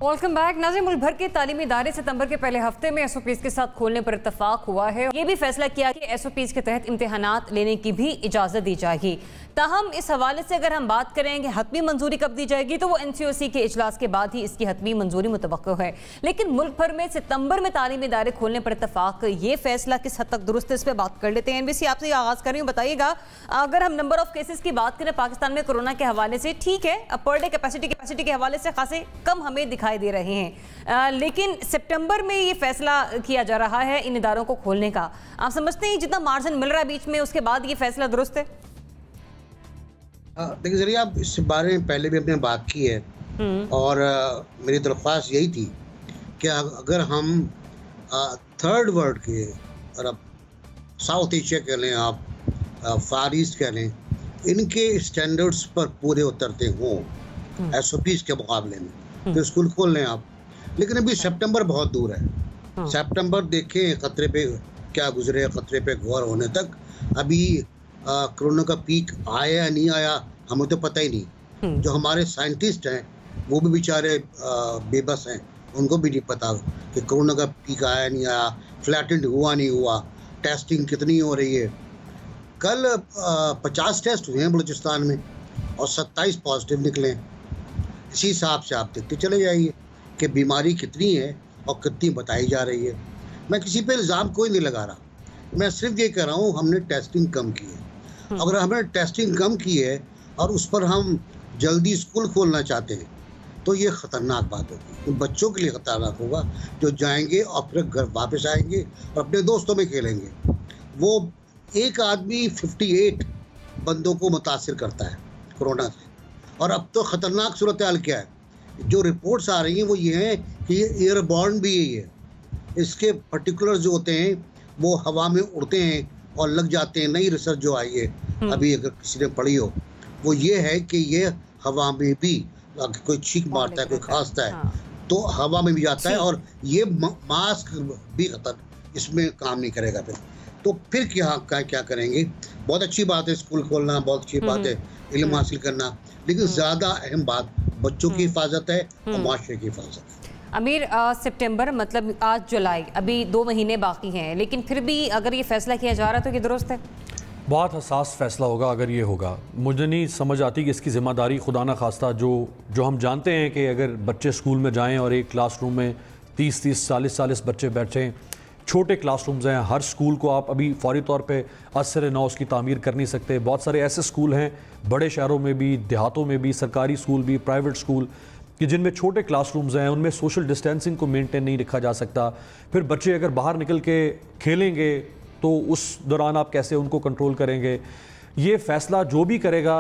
Welcome back. नाज़रीन, मुल्क भर के तालीमी इदारे सितंबर के पहले हफ्ते में एसओपीज के साथ खोलने पर इत्तफाक हुआ है। ये भी फैसला किया कि एसओपीज के तहत इम्तिहानात लेने की भी इजाज़त दी जाएगी। ताहम इस हवाले से अगर हम बात करें कि हतमी मंजूरी कब दी जाएगी, तो वो एनसीओसी के इजलास के बाद ही इसकी हतमी मंजूरी मुतवक्को है। लेकिन मुल्क भर में सितंबर में तालीमी इदारे खोलने पर इत्तफाक, ये फैसला किस हद तक दुरुस्त है, इस पर बात कर लेते हैं। एनबीसी आपसे आगाज़ कर रही हूँ, बताइएगा अगर हम नंबर ऑफ केसेस की बात करें पाकिस्तान में कोरोना के हवाले से, ठीक है पर डे कैपेसिटी के हवाले से खासे कम हमें दिखाई दे रहे हैं, लेकिन सितंबर में ये फैसला किया जा रहा है इन इदारों को खोलने का। आप समझते हैं जितना मार्जिन मिल रहा है बीच में, उसके बाद ये फैसला दुरुस्त है? देखिए जरिए, आप इस बारे में पहले भी अपने बात की है और मेरी दरख्वास्त यही थी कि अगर हम थर्ड वर्ल्ड के, और अब साउथ एशिया कह लें, आप फार ईस्ट कह लें, इनके स्टैंडर्ड्स पर पूरे उतरते हों एसओपीज के मुकाबले में, तो स्कूल खोल लें आप। लेकिन अभी सितंबर बहुत दूर है। सितंबर देखें खतरे पे क्या गुजरे, खतरे पे गौर होने तक अभी कोरोना का पीक आया या नहीं आया हमें तो पता ही नहीं। जो हमारे साइंटिस्ट हैं वो भी बेचारे बेबस हैं, उनको भी नहीं पता कि कोरोना का पीक आया नहीं आया, फ्लैटेंड हुआ नहीं हुआ, टेस्टिंग कितनी हो रही है। कल 50 टेस्ट हुए हैं बलूचिस्तान में और 27 पॉजिटिव निकले। इसी हिसाब से आप देखते चले जाइए कि बीमारी कितनी है और कितनी बताई जा रही है। मैं किसी पे इल्ज़ाम कोई नहीं लगा रहा, मैं सिर्फ ये कह रहा हूँ हमने टेस्टिंग कम की है। अगर हमने टेस्टिंग कम की है और उस पर हम जल्दी स्कूल खोलना चाहते हैं तो ये ख़तरनाक बात होगी, उन बच्चों के लिए ख़तरनाक होगा जो जाएंगे और फिर घर वापस आएंगे और अपने दोस्तों में खेलेंगे। वो एक आदमी 58 बंदों को मुतासिर करता है कोरोना से। और अब तो ख़तरनाक सूरत हाल क्या है, जो रिपोर्ट्स आ रही हैं वो ये हैं कि ये एयरबॉर्न भी है। इसके पर्टिकुलर जो होते हैं वो हवा में उड़ते हैं और लग जाते हैं। नई रिसर्च जो आई है अभी, अगर किसी ने पढ़ी हो, वो ये है कि ये हवा में भी, कोई छींक मारता है, कोई खांसता है तो हवा में भी जाता है और ये मास्क भी इसमें काम नहीं करेगा। तो फिर क्या करेंगे? बहुत अच्छी बात है स्कूल खोलना, बहुत अच्छी बात है इल्म हासिल करना, लेकिन ज़्यादा अहम बात बच्चों की हिफाजत है और माशरे की हिफाजत है। अमीर, सितंबर मतलब आज जुलाई, अभी 2 महीने बाकी हैं, लेकिन फिर भी अगर ये फैसला किया जा रहा है तो ये दुरुस्त है? बहुत हसास फैसला होगा अगर ये होगा। मुझे नहीं समझ आती कि इसकी ज़िम्मेदारी खुदा ना खास्ता जो हम जानते हैं कि अगर बच्चे स्कूल में जाएं और एक क्लासरूम में 30-30 40-40 बच्चे बैठें, छोटे क्लासरूम्स हैं, हर स्कूल को आप अभी फौरी तौर पे असर नौ उसकी तामीर कर नहीं सकते। बहुत सारे ऐसे स्कूल हैं बड़े शहरों में भी, देहातों में भी, सरकारी स्कूल भी, प्राइवेट स्कूल, कि जिनमें छोटे क्लासरूम्स हैं, उनमें सोशल डिस्टेंसिंग को मेंटेन नहीं रखा जा सकता। फिर बच्चे अगर बाहर निकल के खेलेंगे तो उस दौरान आप कैसे उनको कंट्रोल करेंगे? ये फ़ैसला जो भी करेगा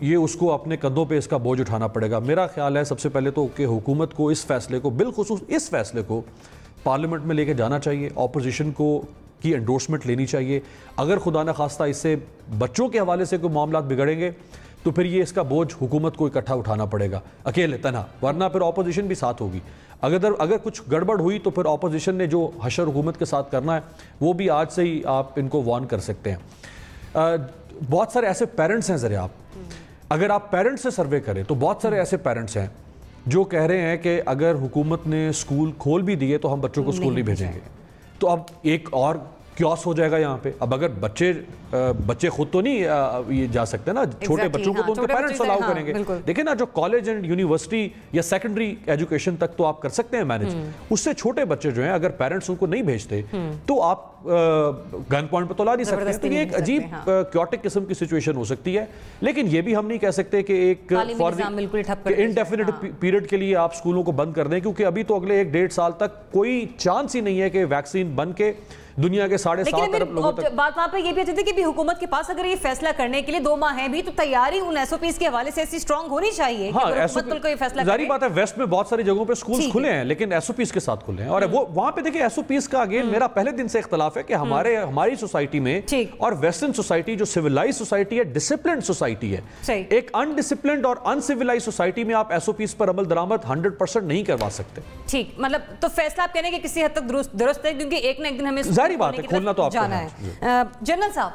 ये उसको अपने कंधों पे इसका बोझ उठाना पड़ेगा। मेरा ख्याल है सबसे पहले तो कि हुकूमत को इस फैसले को, बिलखुसूस इस फैसले को पार्लियामेंट में लेके जाना चाहिए, ऑपोजिशन को की एंडोर्समेंट लेनी चाहिए। अगर खुदा न खास्ता इससे बच्चों के हवाले से कोई मामला बिगड़ेंगे तो फिर ये इसका बोझ हुकूमत को इकट्ठा उठाना पड़ेगा अकेले तनहा, वरना फिर ऑपोजिशन भी साथ होगी। अगर कुछ गड़बड़ हुई तो फिर ऑपोजिशन ने जो हशर हुकूमत के साथ करना है वो भी आज से ही आप इनको वार्न कर सकते हैं। बहुत सारे ऐसे पेरेंट्स हैं ज़रा, आप अगर आप पेरेंट्स से सर्वे करें तो बहुत सारे ऐसे पेरेंट्स हैं जो कह रहे हैं कि अगर हुकूमत ने स्कूल खोल भी दिए तो हम बच्चों को स्कूल नहीं भेजेंगे। तो अब एक और क्योस हो जाएगा यहाँ पे। अब अगर बच्चे खुद तो नहीं ये जा सकते ना, छोटे बच्चों को तो उनके पेरेंट्स अलाउ करेंगे। देखिए ना, जो कॉलेज एंड यूनिवर्सिटी या सेकेंडरी एजुकेशन तक तो आप कर सकते हैं मैनेज, उससे छोटे बच्चे जो हैं अगर पेरेंट्स उनको नहीं भेजते तो आप गन पॉइंट पर तो ला नहीं सकते। तो ये एक अजीब क्योटिक किस्म की सिचुएशन हो सकती है। लेकिन ये भी हम नहीं कह सकते कि एक इनडेफिनिट पीरियड के लिए आप स्कूलों को बंद कर दें, क्योंकि अभी तो अगले 1-1.5 साल तक कोई चांस ही नहीं है कि वैक्सीन बन के दुनिया के 7.5 अरब लोगों तक। बात वहां पे ये भी थी कि हुकूमत के पास अगर ये फैसला करने के लिए 2 माह है भी, तो तैयारी उन एसओपीज के हवाले से ऐसी स्ट्रांग होनी चाहिए। हाँ, जारी बात है, वेस्ट में बहुत सारी जगहों पे स्कूल्स खुले हैं लेकिन एसओपीज के साथ खुले हैं। और वो वहां पे देखिए एसओपीज का अगेन मेरा पहले दिन से इख्तलाफ है कि हमारी सोसाइटी में और वेस्टर्न सोसाइटी जो सिविलाइज सोसाइटी है, डिसिप्लिन सोसाइटी है, एक अनडिसिप्लिन और अनसिविलाइज सोसाइटी में आप एसओपीज पर अमल दरामद 100% नहीं करवा सकते। ठीक, मतलब तो फैसला आप कहने के किसी हद तक दुरुस्त है, क्योंकि एक ना एक दिन हमें जारी बात है खोलना तो आपको जाना है। जनरल साहब,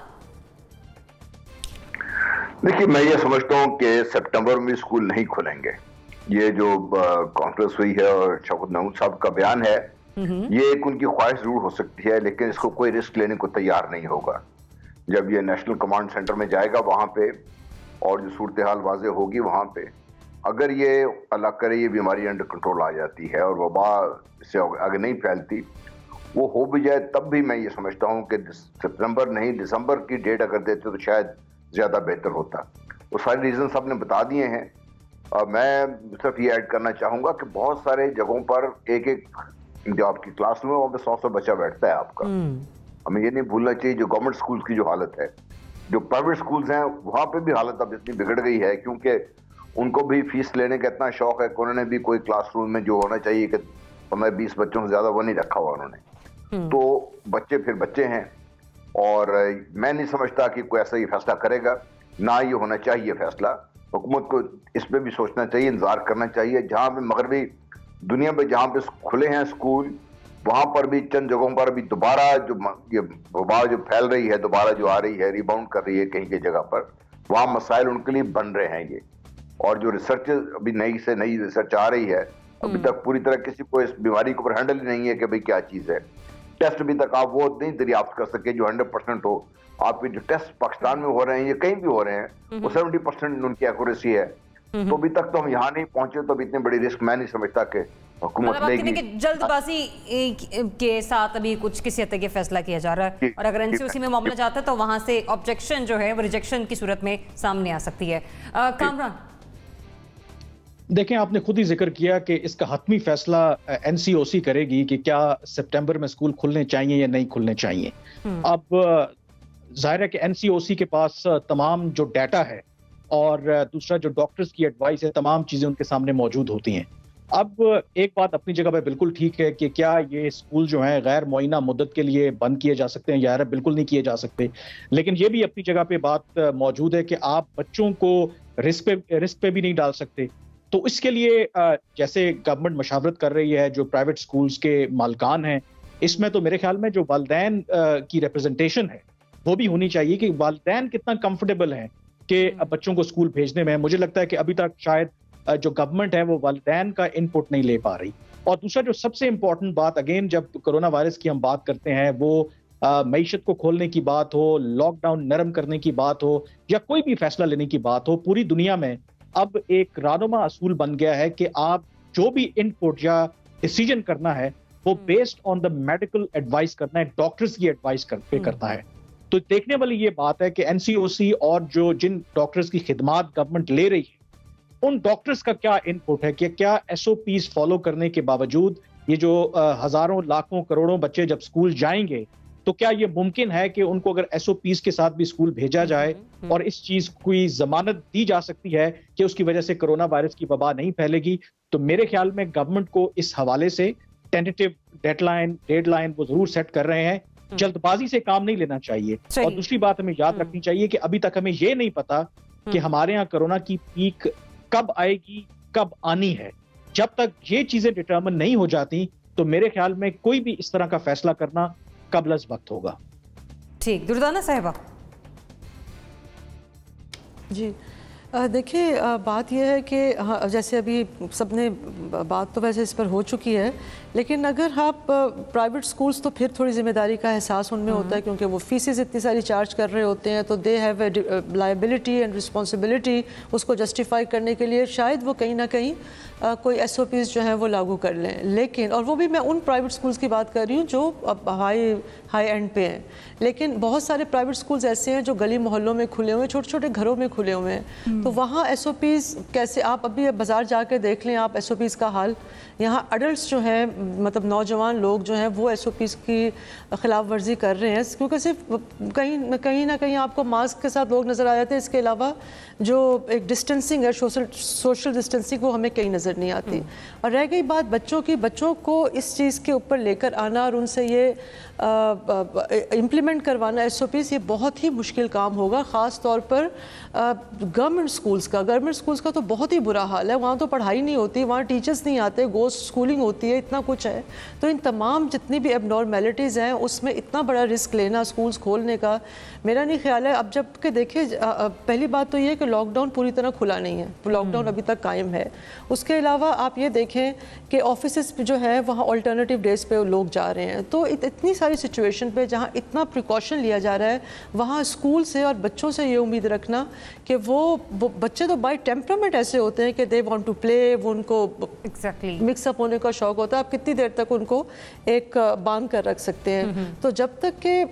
देखिए मैं ये समझता हूँ कि सितंबर में स्कूल नहीं खुलेंगे। ये जो कॉन्फ्रेंस हुई है और शौकत महमूद साहब का बयान है, ये एक उनकी ख्वाहिश जरूर हो सकती है, लेकिन इसको कोई रिस्क लेने को तैयार नहीं होगा। जब ये नेशनल कमांड सेंटर में जाएगा वहां पे और जो सूरत हाल वाजे होगी वहां पे, अगर ये अल्लाह करे ये बीमारी अंडर कंट्रोल आ जाती है और वबा से आगे नहीं फैलती, वो हो भी जाए, तब भी मैं ये समझता हूँ कि सितंबर नहीं दिसंबर की डेट अगर देते तो शायद ज्यादा बेहतर होता। वो सारे रीजन आपने बता दिए हैं। मैं सिर्फ ये ऐड करना चाहूंगा कि बहुत सारे जगहों पर एक जो आपकी क्लास में वहाँ पे 100 बच्चा बैठता है आपका। हमें ये नहीं भूलना चाहिए जो गवर्नमेंट स्कूल्स की जो हालत है, जो प्राइवेट स्कूल्स हैं वहाँ पे भी हालत अब इतनी बिगड़ गई है, क्योंकि उनको भी फीस लेने का इतना शौक है कि उन्होंने भी कोई क्लासरूम में जो होना चाहिए कि 15-20 बच्चों से ज्यादा वो नहीं रखा हुआ उन्होंने। तो बच्चे फिर बच्चे हैं, और मैं नहीं समझता कि कोई ऐसा ही फैसला करेगा, ना ये होना चाहिए फैसला। हुकूमत को इस पे भी सोचना चाहिए, इंतजार करना चाहिए। जहां पे मगरबी दुनिया में जहां पे खुले हैं स्कूल, वहां पर भी चंद जगहों पर भी दोबारा जो ये वबा जो फैल रही है, दोबारा जो आ रही है, रिबाउंड कर रही है कहीं की जगह पर, वहां मसाइल उनके लिए बन रहे हैं ये। और जो रिसर्च अभी नई से नई रिसर्च आ रही है, अभी तक पूरी तरह किसी को इस बीमारी के ऊपर हैंडल ही नहीं है कि भाई क्या चीज है। टेस्ट अभी तक आप वो नहीं दरियाफ्त कर सके जो 100% हो। आपके जो टेस्ट पाकिस्तान में हो रहे हैं, ये कहीं भी हो रहे हैं, वो 70% उनकी एक्यूरेसी है। तो अभी तक तो हम यहाँ नहीं पहुंचे, तो अभी इतनी बड़ी रिस्क मैं नहीं समझता कि हुकूमत लेगी। जल्दबाजी के साथ अभी कुछ किसी हद तक ये फैसला किया जा रहा है, और अगर एनसीओसी में मामला जाता है तो वहां से ऑब्जेक्शन जो है वो रिजेक्शन की सूरत में सामने आ सकती है। कामरान, देखें, आपने खुद ही जिक्र किया कि इसका हतमी फैसला एनसीओसी करेगी कि क्या सितंबर में स्कूल खुलने चाहिए या नहीं खुलने चाहिए। अब जाहिर है कि एनसीओसी के पास तमाम जो डाटा है और दूसरा जो डॉक्टर्स की एडवाइस है, तमाम चीजें उनके सामने मौजूद होती हैं। अब एक बात अपनी जगह पे बिल्कुल ठीक है कि क्या ये स्कूल जो है गैर मुअय्यना मुद्दत के लिए बंद किए जा सकते हैं, यार बिल्कुल नहीं किए जा सकते। लेकिन ये भी अपनी जगह पे बात मौजूद है कि आप बच्चों को रिस्क पे भी नहीं डाल सकते। तो इसके लिए जैसे गवर्नमेंट मशावरत कर रही है, जो प्राइवेट स्कूल्स के मालकान हैं, इसमें तो मेरे ख्याल में जो वालिदैन की रिप्रेजेंटेशन है वो भी होनी चाहिए कि वालिदैन कितना कंफर्टेबल हैं कि बच्चों को स्कूल भेजने में। मुझे लगता है कि अभी तक शायद जो गवर्नमेंट है वो वालिदैन का इनपुट नहीं ले पा रही। और दूसरा जो सबसे इंपॉर्टेंट बात, अगेन जब कोरोना वायरस की हम बात करते हैं, वो मईशत को खोलने की बात हो, लॉकडाउन नरम करने की बात हो, या कोई भी फैसला लेने की बात हो, पूरी दुनिया में अब एक रानुमा असूल बन गया है कि आप जो भी इनपुट या डिसीजन करना है वो based on the medical advice करना है, डॉक्टर्स की एडवाइस पे करना है। तो देखने वाली ये बात है कि एनसीओसी और जो जिन डॉक्टर्स की खिदमात गवर्नमेंट ले रही है, उन डॉक्टर्स का क्या इनपुट है कि क्या एसओपीज फॉलो करने के बावजूद ये जो हजारों लाखों करोड़ों बच्चे जब स्कूल जाएंगे, तो क्या ये मुमकिन है कि उनको अगर एसओपीज के साथ भी स्कूल भेजा जाए और इस चीज की जमानत दी जा सकती है कि उसकी वजह से कोरोना वायरस की वबा नहीं फैलेगी। तो मेरे ख्याल में गवर्नमेंट को इस हवाले से टेंटेटिव डेडलाइन वो जरूर सेट कर रहे हैं। जल्दबाजी से काम नहीं लेना चाहिए। और दूसरी बात हमें याद रखनी चाहिए कि अभी तक हमें ये नहीं पता कि हमारे यहाँ कोरोना की पीक कब आएगी, कब आनी है। जब तक ये चीजें डिटर्मिन नहीं हो जाती तो मेरे ख्याल में कोई भी इस तरह का फैसला करना कबलस वक्त होगा। ठीक, दुर्दाना साहिबा। जी, देखिए बात यह है कि हाँ, जैसे अभी सबने बात तो वैसे इस पर हो चुकी है, लेकिन अगर आप प्राइवेट स्कूल्स तो फिर थोड़ी जिम्मेदारी का एहसास उनमें होता है, क्योंकि वो फीसेस इतनी सारी चार्ज कर रहे होते हैं, तो they have a liability and responsibility उसको जस्टिफाई करने के लिए शायद वो कहीं ना कहीं कोई SOPs जो हैं वो लागू कर लें। लेकिन और वो भी मैं उन प्राइवेट स्कूल्स की बात कर रही हूँ जो अब हाई एंड पे हैं, लेकिन बहुत सारे प्राइवेट स्कूल्स ऐसे हैं जो गली मोहल्लों में खुले हुए हैं, छोटे छोटे घरों में खुले हुए हैं, तो वहाँ SOPs कैसे, आप अभी बाज़ार जाकर देख लें आप SOPs का हाल। यहाँ अडल्ट जो हैं, मतलब नौजवान लोग जो हैं, वो SOPs की खिलाफ वर्जी कर रहे हैं, क्योंकि सिर्फ कहीं ना कहीं आपको मास्क के साथ लोग नज़र आ जाते हैं, इसके अलावा जो एक डिस्टेंसिंग है, सोशल डिस्टेंसिंग, वो हमें कहीं नज़र नहीं आती। और रह गई बात बच्चों की, बच्चों को इस चीज़ के ऊपर लेकर आना और उनसे ये इम्प्लीमेंट करवाना SOPs, ये बहुत ही मुश्किल काम होगा, ख़ास तौर पर गवर्नमेंट स्कूल्स का तो बहुत ही बुरा हाल है। वहाँ तो पढ़ाई नहीं होती, वहाँ टीचर्स नहीं आते, गोस्ट स्कूलिंग होती है, इतना कुछ है। तो इन तमाम जितनी भी एबनॉर्मेलिटीज़ हैं, उसमें इतना बड़ा रिस्क लेना स्कूल्स खोलने का मेरा नहीं ख्याल है। अब जब के देखें, पहली बात तो ये है कि लॉकडाउन पूरी तरह खुला नहीं है, लॉकडाउन अभी तक कायम है। उसके अलावा आप ये देखें कि ऑफिस जो है वहाँ अल्टरनेटिव डेज पे लोग जा रहे हैं, तो इतनी सारी सिचुएशन पे जहाँ इतना प्रिकॉशन लिया जा रहा है, वहाँ स्कूल से और बच्चों से ये उम्मीद रखना कि वो बच्चे तो बाय टेम्परामेंट ऐसे होते हैं कि दे वांट टू प्ले, वो उनको मिक्सअप होने का शौक होता है, आप कितनी देर तक उनको एक बांध कर रख सकते हैं। तो जब तक कि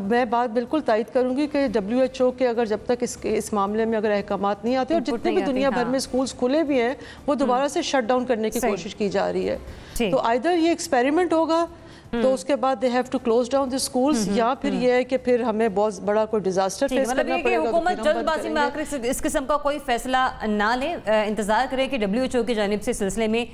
मैं बात बिल्कुल तायद करूँगी कि WHO के अगर जब तक इस मामले में अगर अहकामात नहीं आते, और जितने भी दुनिया भर में स्कूल्स खुले भी हैं, वो दोबारा से शट डाउन करने की कोशिश की जा रही है। तो आइदर ये एक्सपेरिमेंट होगा, तो उसके बाद they have to close down the schools, या फिर ये है कि फिर हमें बहुत बड़ा कोई डिजास्टर फेस करना पड़ेगा। हुकूमत जल्दबाजी में आकर इस किस्म का कोई फैसला ना ले, इंतजार करें कि WHO की जानिब से सिलसिले में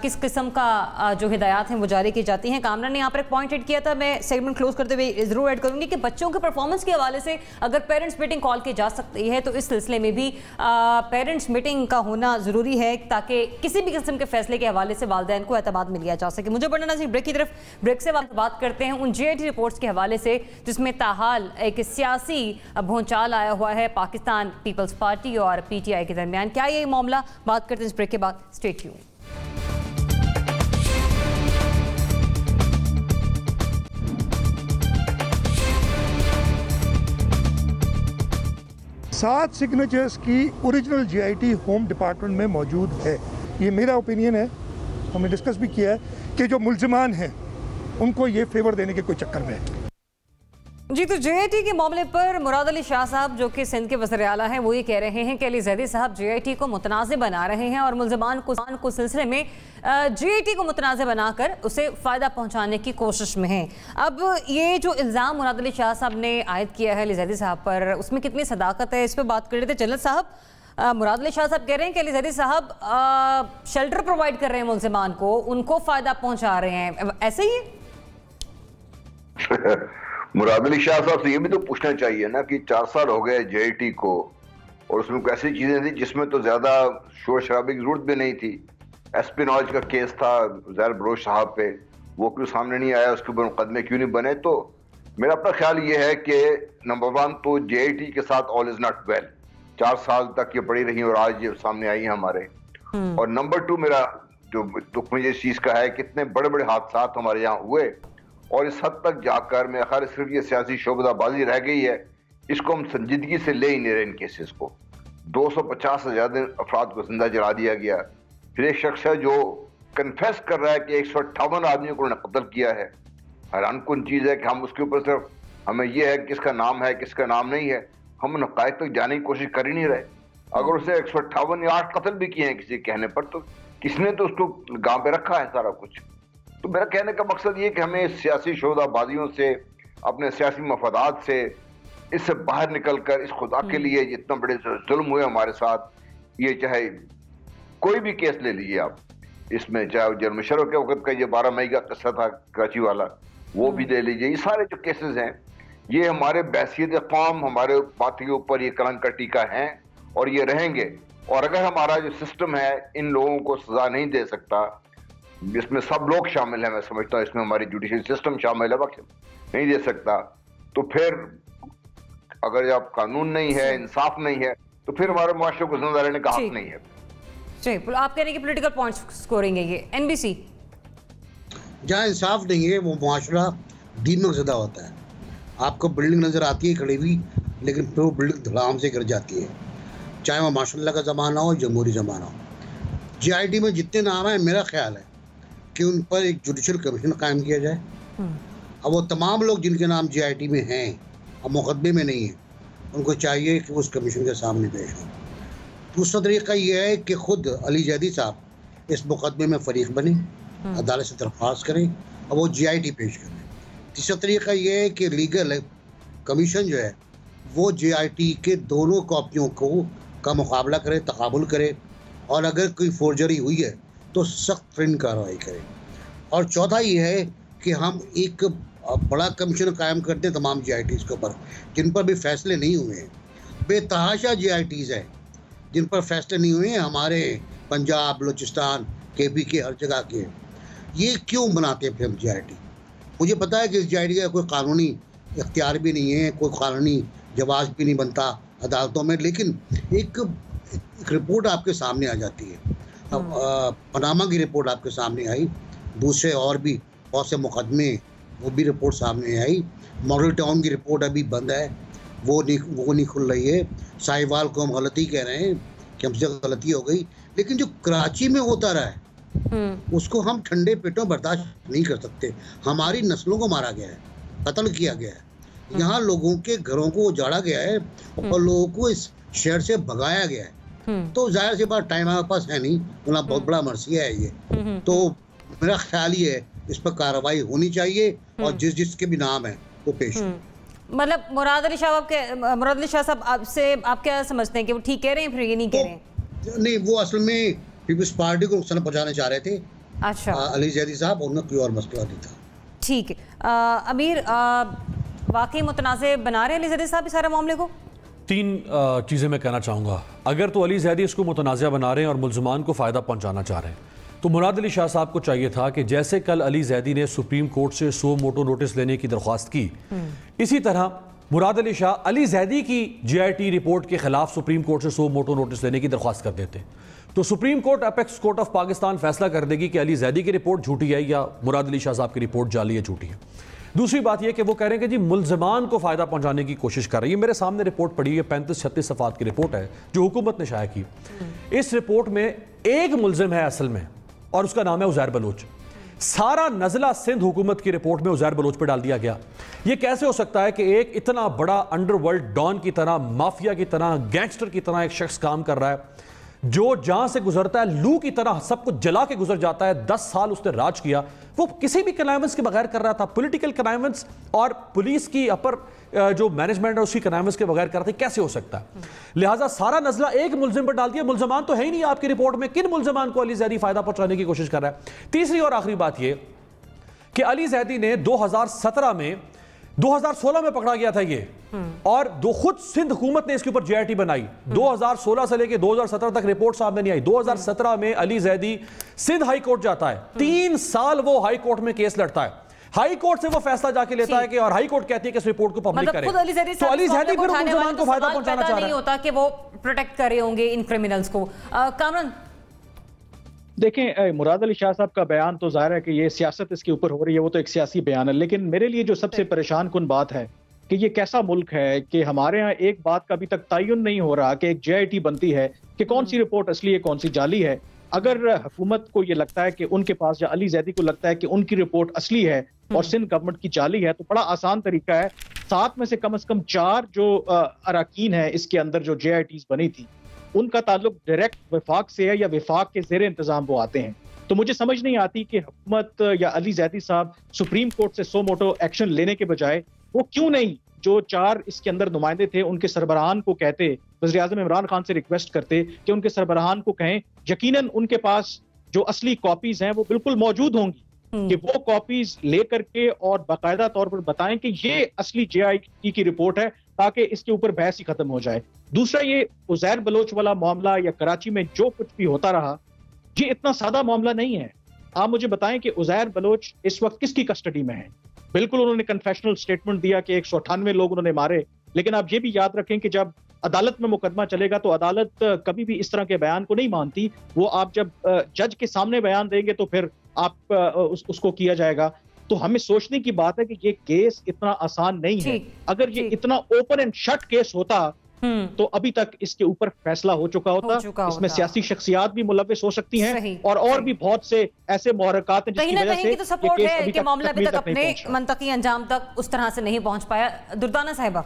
किस किस्म का जो हिदायत हैं वो जारी की जाती हैं। कामरान ने यहाँ पर एक पॉइंट ऐड किया था, मैं सेगमेंट क्लोज करते हुए जरूर ऐड करूँगी कि बच्चों के परफॉर्मेंस के हवाले से अगर पेरेंट्स मीटिंग कॉल की जा सकती है, तो इस सिलसिले में भी पेरेंट्स मीटिंग का होना ज़रूरी है, ताकि किसी भी किस्म के फैसले के हवाले से वालिदैन को एतमाद मिल जा सके। मुझे बढ़ना चाहिए ब्रेक की तरफ, ब्रेक से बात करते हैं उन JIT रिपोर्ट्स के हवाले से जिसमें ताहाल एक सियासी भूचाल आया हुआ है पाकिस्तान पीपल्स पार्टी और PTI के दरमियान। क्या ये मामला, बात करते हैं इस ब्रेक के बाद। Stay tuned. सात सिग्नेचर्स की ओरिजिनल JIT होम डिपार्टमेंट में मौजूद है। ये मेरा ओपिनियन है, हमने डिस्कस भी किया है कि जो मुल्जिमान हैं उनको ये फेवर देने के कोई चक्कर में है। जी, तो JIT के मामले पर मुराद अली शाह साहब जो कि सिंध के वज़ीर आला हैं, वो ये कह रहे हैं कि अली ज़ैदी साहब JIT को मुतनाज़ बना रहे हैं और मुल्ज़िमान को सिलसिले में JIT को मुतनाज़ बनाकर उसे फ़ायदा पहुँचाने की कोशिश में हैं। अब ये जो इल्ज़ाम मुराद अली शाह साहब ने आयद किया है अली ज़ैदी साहब पर, उसमें कितनी सदाकत है, इस पर बात कर रहे थे जनरल साहब। मुराद अली शाह साहब कह रहे हैं कि अली ज़ैदी साहब शेल्टर प्रोवाइड कर रहे हैं मुल्ज़िमान को, उनको फ़ायदा पहुँचा रहे हैं, ऐसे ही मुराद अली शाह साहब से ये भी तो पूछना चाहिए ना कि 4 साल हो गए JIT को, और उसमें ऐसी चीजें थी जिसमें तो ज्यादा शोर शराबे की जरूरत भी नहीं थी। एस्पिनॉज का केस था ज़ैर बरोश साहब पे, वो क्यों सामने नहीं आया, उसके ऊपर मुकदमे क्यों नहीं बने। तो मेरा अपना ख्याल ये है कि नंबर 1 तो JIT के साथ ऑल इज नॉट वेल, 4 साल तक ये पड़ी रही और आज ये सामने आई है हमारे। और नंबर 2 मेरा जो दुख मुझे इस चीज का है, कितने बड़े बड़े हादसा हमारे यहाँ हुए और इस हद तक जाकर मेरा ख्याल सिर्फ ये सियासी शोबदाबाजी रह गई है, इसको हम संजीदगी से ले ही नहीं रहे इन केसेस को। 250 से ज्यादा अफराद को जिंदा जला दिया गया। फिर एक शख्स है जो कन्फेस कर रहा है कि 158 आदमियों को उन्होंने कत्ल किया है। हैरान कुन चीज है कि हम उसके ऊपर सिर्फ हमें यह है किसका नाम है किसका नाम नहीं है, हम नकायद तक जाने की कोशिश कर ही नहीं रहे। अगर उसे 158 या 8 कत्ल भी किए हैं किसी कहने पर, तो किसने तो उसको गांव पे रखा है सारा कुछ। तो मेरा कहने का मकसद ये कि हमें सियासी शोधाबाजियों से, अपने सियासी मफादात से, इससे बाहर निकलकर इस खुदा के लिए जितना बड़े जुल्म हुए हमारे साथ, ये चाहे कोई भी केस ले लीजिए आप, इसमें चाहे जनरल मुशर्रफ के वक्त का ये 12 मई का किस्सा था कराची वाला, वो भी ले लीजिए। ये सारे जो केसेस हैं ये हमारे बैसियत कौम, हमारे बात के ऊपर ये कलंक का टीका है और ये रहेंगे। और अगर हमारा जो सिस्टम है इन लोगों को सजा नहीं दे सकता, जिसमें सब लोग शामिल हैं, मैं समझता हूँ इसमें हमारी जुडिशल सिस्टम शामिल है, वक्त नहीं दे सकता, तो फिर अगर जब कानून नहीं है, इंसाफ नहीं है, तो फिर हमारे मुआशरे को जिम्मेदारी लेने का हक नहीं है। जी, आप कह रहे हैं कि पॉलिटिकल पॉइंट्स स्कोरिंग है ये। एनबीसी जहाँ इंसाफ नहीं है वो मुआशरा दीमक ज़दा होता है। आपको बिल्डिंग नज़र आती है खड़ी हुई, लेकिन फिर वो बिल्डिंग धड़ाम से गिर जाती है, चाहे वो माशाल्लाह का ज़माना हो, जमहूरी ज़माना हो। जीआईटी में जितने नाम हैं, मेरा ख्याल है कि उन पर एक जुडिशल कमीशन कायम किया जाए। अब वो तमाम लोग जिनके नाम जीआईटी में हैं और मुकदमे में नहीं हैं, उनको चाहिए कि वो उस कमीशन के सामने पेश हों। दूसरा तरीका ये है कि खुद अली जैदी साहब इस मुकदमे में फरीक बने, अदालत से दरख्वास्त करें और वो जीआईटी पेश करें। तीसरा तरीका ये है कि लीगल कमीशन जो है वो जीआईटी के दोनों कॉपियों का मुकाबला करे, तकाबुल करे, और अगर कोई फोर्जरी हुई है तो सख्त तरीन कार्रवाई करे। और चौथा ये है कि हम एक बड़ा कमीशन कायम करते हैं तमाम जीआईटीज़ के ऊपर जिन पर भी फैसले नहीं हुए हैं। बेतहाशा जीआईटीज़ हैं जिन पर फैसले नहीं हुए हैं, हमारे पंजाब, बलूचिस्तान, केपी के हर जगह के। ये क्यों बनाते हैं फिर हम जीआईटी? मुझे पता है कि इस जीआईटी का कोई कानूनी इख्तियार भी नहीं है, कोई कानूनी जवाब भी नहीं बनता अदालतों में, लेकिन एक रिपोर्ट आपके सामने आ जाती है। अब पनामा की रिपोर्ट आपके सामने आई, दूसरे और भी बहुत से मुकदमे वो भी रिपोर्ट सामने आई। मॉडल टाउन की रिपोर्ट अभी बंद है, वो नहीं खुल रही है। साहिवाल को हम गलती कह रहे हैं कि हमसे गलती हो गई, लेकिन जो कराची में होता रहा है उसको हम ठंडे पेटों बर्दाश्त नहीं कर सकते। हमारी नस्लों को मारा गया है, कत्ल किया गया है, यहाँ लोगों के घरों को उजाड़ा गया है और लोगों को इस शहर से भगाया गया है। तो जाहिर सी बात टाइम हमारे पास है नहीं, उन्हें बहुत बड़ा मरसिया है ये। तो मेरा ख्याल ये है इस पर कार्रवाई होनी चाहिए और जिसके भी नाम है वो पेश हो। मतलब मुराद अली शाह साहब आपसे आप क्या समझते हैं कि वो ठीक कह रहे हैं, फिर ये नहीं कह रहे हैं? नहीं, वो असल में पीपल्स पार्टी को नुकसान पहुंचाना चाह रहे थे। अच्छा, अली जैदी साहब, उनका कोई और मसला नहीं था। ठीक है। अमीर, वाकई मुतनाज़े बना रहे हैं अली जैदी साहब इस सारे मामले को? तीन चीज़ें मैं कहना चाहूँगा। अगर तो अली जैदी इसको मुतनाज़ा बना रहे हैं और मुल्ज़मान को फ़ायदा पहुँचाना चाह रहे हैं, तो मुराद अली शाह साहब को चाहिए था कि जैसे कल अली जैदी ने सुप्रीम कोर्ट से सो मोटो नोटिस लेने की दरख्वास्त की, इसी तरह मुराद अली शाह अली जैदी की जीआईटी रिपोर्ट के खिलाफ सुप्रीम कोर्ट से सो मोटो नोटिस लेने की दरख्वास्त कर देते। तो supreme court, apex court of Pakistan फैसला कर देगी कि अली जैदी की रिपोर्ट झूठी है या मुराद अली शाह साहब की रिपोर्ट जाली है, झूठी है। दूसरी बात यह कि वो कह रहे हैं कि जी मुल्ज़मान को फ़ायदा पहुंचाने की कोशिश कर रही है। मेरे सामने रिपोर्ट पड़ी है, 35-36 सफ़ात की रिपोर्ट है जो हुकूमत ने शाया की। इस रिपोर्ट में एक मुल्ज़िम है असल में, और उसका नाम है उज़ैर बलोच। सारा नज़ला सिंध हुकूमत की रिपोर्ट में उज़ैर बलोच पर डाल दिया गया। यह कैसे हो सकता है कि एक इतना बड़ा अंडरवर्ल्ड डॉन की तरह, माफिया की तरह, गैंगस्टर की तरह एक शख्स काम कर रहा है जो जहां से गुजरता है लू की तरह सब कुछ जला के गुजर जाता है। 10 साल उसने राज किया, वो किसी भी कनाइवेंस के बगैर कर रहा था। पॉलिटिकल कनाइवेंस और पुलिस की अपर जो मैनेजमेंट है उसकी कनाइवेंस के बगैर कर रहा था, कैसे हो सकता है? लिहाजा सारा नजला एक मुल्जिम पर डाल दिया। मुल्जमान तो है ही नहीं आपकी रिपोर्ट में। किन मुल्जमान को अली जैदी फायदा पहुंचाने की कोशिश कर रहा है? तीसरी और आखिरी बात यह कि अली जैदी ने 2017 में 2016 में पकड़ा गया था ये, और खुद सिंध हुकूमत ने इसके ऊपर जीआईटी बनाई। 2016 से लेकर 2017 तक रिपोर्ट सामने नहीं आई। 2017 में अली जैदी सिंध हाई कोर्ट जाता है, 3 साल वो हाई कोर्ट में केस लड़ता है। हाई कोर्ट से वो फैसला जाके लेता है कि, और हाई कोर्ट कहती है कि इस रिपोर्ट को पब्लिक करें। तो अली जैदी फिर मुल्ज़मान को फायदा पहुंचाना चाह रहा है। नहीं होता कि वो प्रोटेक्ट कर रहे होंगे इन क्रिमिनल्स को। कामरान, देखें, मुराद अली शाह साहब का बयान तो जाहिर है कि ये सियासत इसके ऊपर हो रही है, वो तो एक सियासी बयान है। लेकिन मेरे लिए जो सबसे परेशान कुन बात है कि ये कैसा मुल्क है कि हमारे यहाँ एक बात का अभी तक तयन नहीं हो रहा कि एक जीआईटी बनती है कि कौन सी रिपोर्ट असली है, कौन सी जाली है। अगर हुकूमत को ये लगता है कि उनके पास, या अली जैदी को लगता है कि उनकी रिपोर्ट असली है और सिंध गवर्नमेंट की जाली है, तो बड़ा आसान तरीका है। 7 में से कम 4 जो अरकान है इसके अंदर जो जीआईटीज बनी थी, उनका ताल्लुक डायरेक्ट विफाक से है या विफाक के ज़ेरे इंतजाम वो आते हैं। तो मुझे समझ नहीं आती कि हुकूमत या अली जैदी साहब सुप्रीम कोर्ट से सो मोटो एक्शन लेने के बजाय वो क्यों नहीं जो 4 इसके अंदर नुमाइंदे थे उनके सरबराहान को कहते, वज़ीर आज़म इमरान खान से रिक्वेस्ट करते कि उनके सरबराहान को कहें, यकीनन उनके पास जो असली कॉपीज हैं वो बिल्कुल मौजूद होंगी, कि वो कॉपीज लेकर के और बाकायदा तौर पर बताएं कि ये असली जीआईटी की रिपोर्ट है, ताकि इसके ऊपर बहस ही खत्म हो जाए। दूसरा, ये उज़ैर बलोच वाला मामला या कराची में जो कुछ भी होता रहा, ये इतना सादा मामला नहीं है। आप मुझे बताएं कि उज़ैर बलोच इस वक्त किसकी कस्टडी में है? बिल्कुल उन्होंने कन्फेशनल स्टेटमेंट दिया कि 198 लोग उन्होंने मारे, लेकिन आप ये भी याद रखें कि जब अदालत में मुकदमा चलेगा तो अदालत कभी भी इस तरह के बयान को नहीं मानती। वो आप जब जज के सामने बयान देंगे तो फिर आप उसको किया जाएगा। तो हमें सोचने की बात है कि ये केस इतना आसान नहीं है। अगर ये इतना ओपन एंड शट केस होता तो अभी तक इसके ऊपर फैसला हो चुका होता। इसमें सियासी शख्सियात भी मुलव्विस हो सकती हैं और भी बहुत से ऐसे मुहर्रिकात हैं जिसकी वजह से तो सपोर्ट है कि मामला अभी तक अपने मंतकी अंजाम तक उस तरह से नहीं पहुंच पाया। दुर्दाना साहिबा,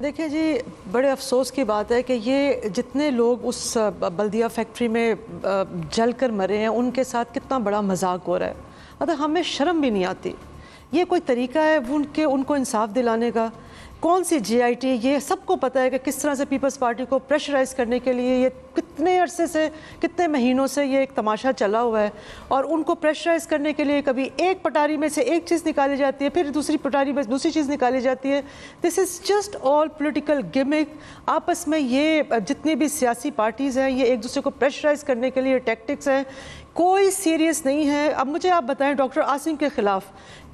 देखिए जी, बड़े अफसोस की बात है कि ये जितने लोग उस बल्दिया फैक्ट्री में जल कर मरे हैं उनके साथ कितना बड़ा मजाक हो रहा है। मतलब हमें शर्म भी नहीं आती। ये कोई तरीका है उनको इंसाफ दिलाने का? कौन सी GIT, ये सबको पता है कि किस तरह से पीपल्स पार्टी को प्रेशराइज करने के लिए ये कितने अरसे से, कितने महीनों से ये एक तमाशा चला हुआ है। और उनको प्रेशराइज करने के लिए कभी एक पटारी में से एक चीज़ निकाली जाती है, फिर दूसरी पटारी में दूसरी चीज़ निकाली जाती है। This is just all political gimmick. आपस में ये जितनी भी सियासी पार्टीज़ हैं ये एक दूसरे को प्रेशराइज करने के लिए टैक्टिक्स हैं, कोई सीरियस नहीं है। अब मुझे आप बताएं, डॉक्टर आसिम के खिलाफ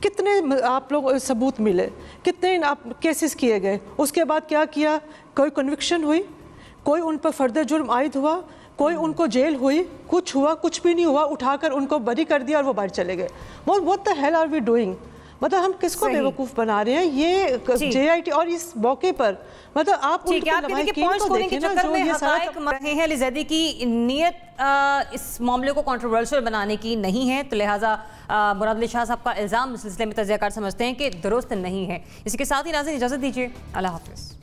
कितने आप लोग सबूत मिले, कितने आप केसेस किए गए, उसके बाद क्या किया? कोई कन्विक्शन हुई? कोई उन पर फर्दर जुर्म आयद हुआ? कोई उनको जेल हुई? कुछ हुआ? कुछ भी नहीं हुआ। उठाकर उनको बरी कर दिया और वो बाहर चले गए। What the hell are we doing? मतलब हम किसको बेवकूफ बना रहे हैं? ये JIT और इस मौके पर मतलब आप रहे हैं लिजैदी की नीयत इस मामले को कंट्रोवर्शियल बनाने की नहीं है, तो लिहाजा मुराद अली शाह साहब का इल्जाम इस सिलसिले में तज्ज़ियाकार समझते हैं कि दुरुस्त नहीं है। इसके साथ ही नाज़रीन इजाज़त दीजिए, अल्लाह हाफ़िज़।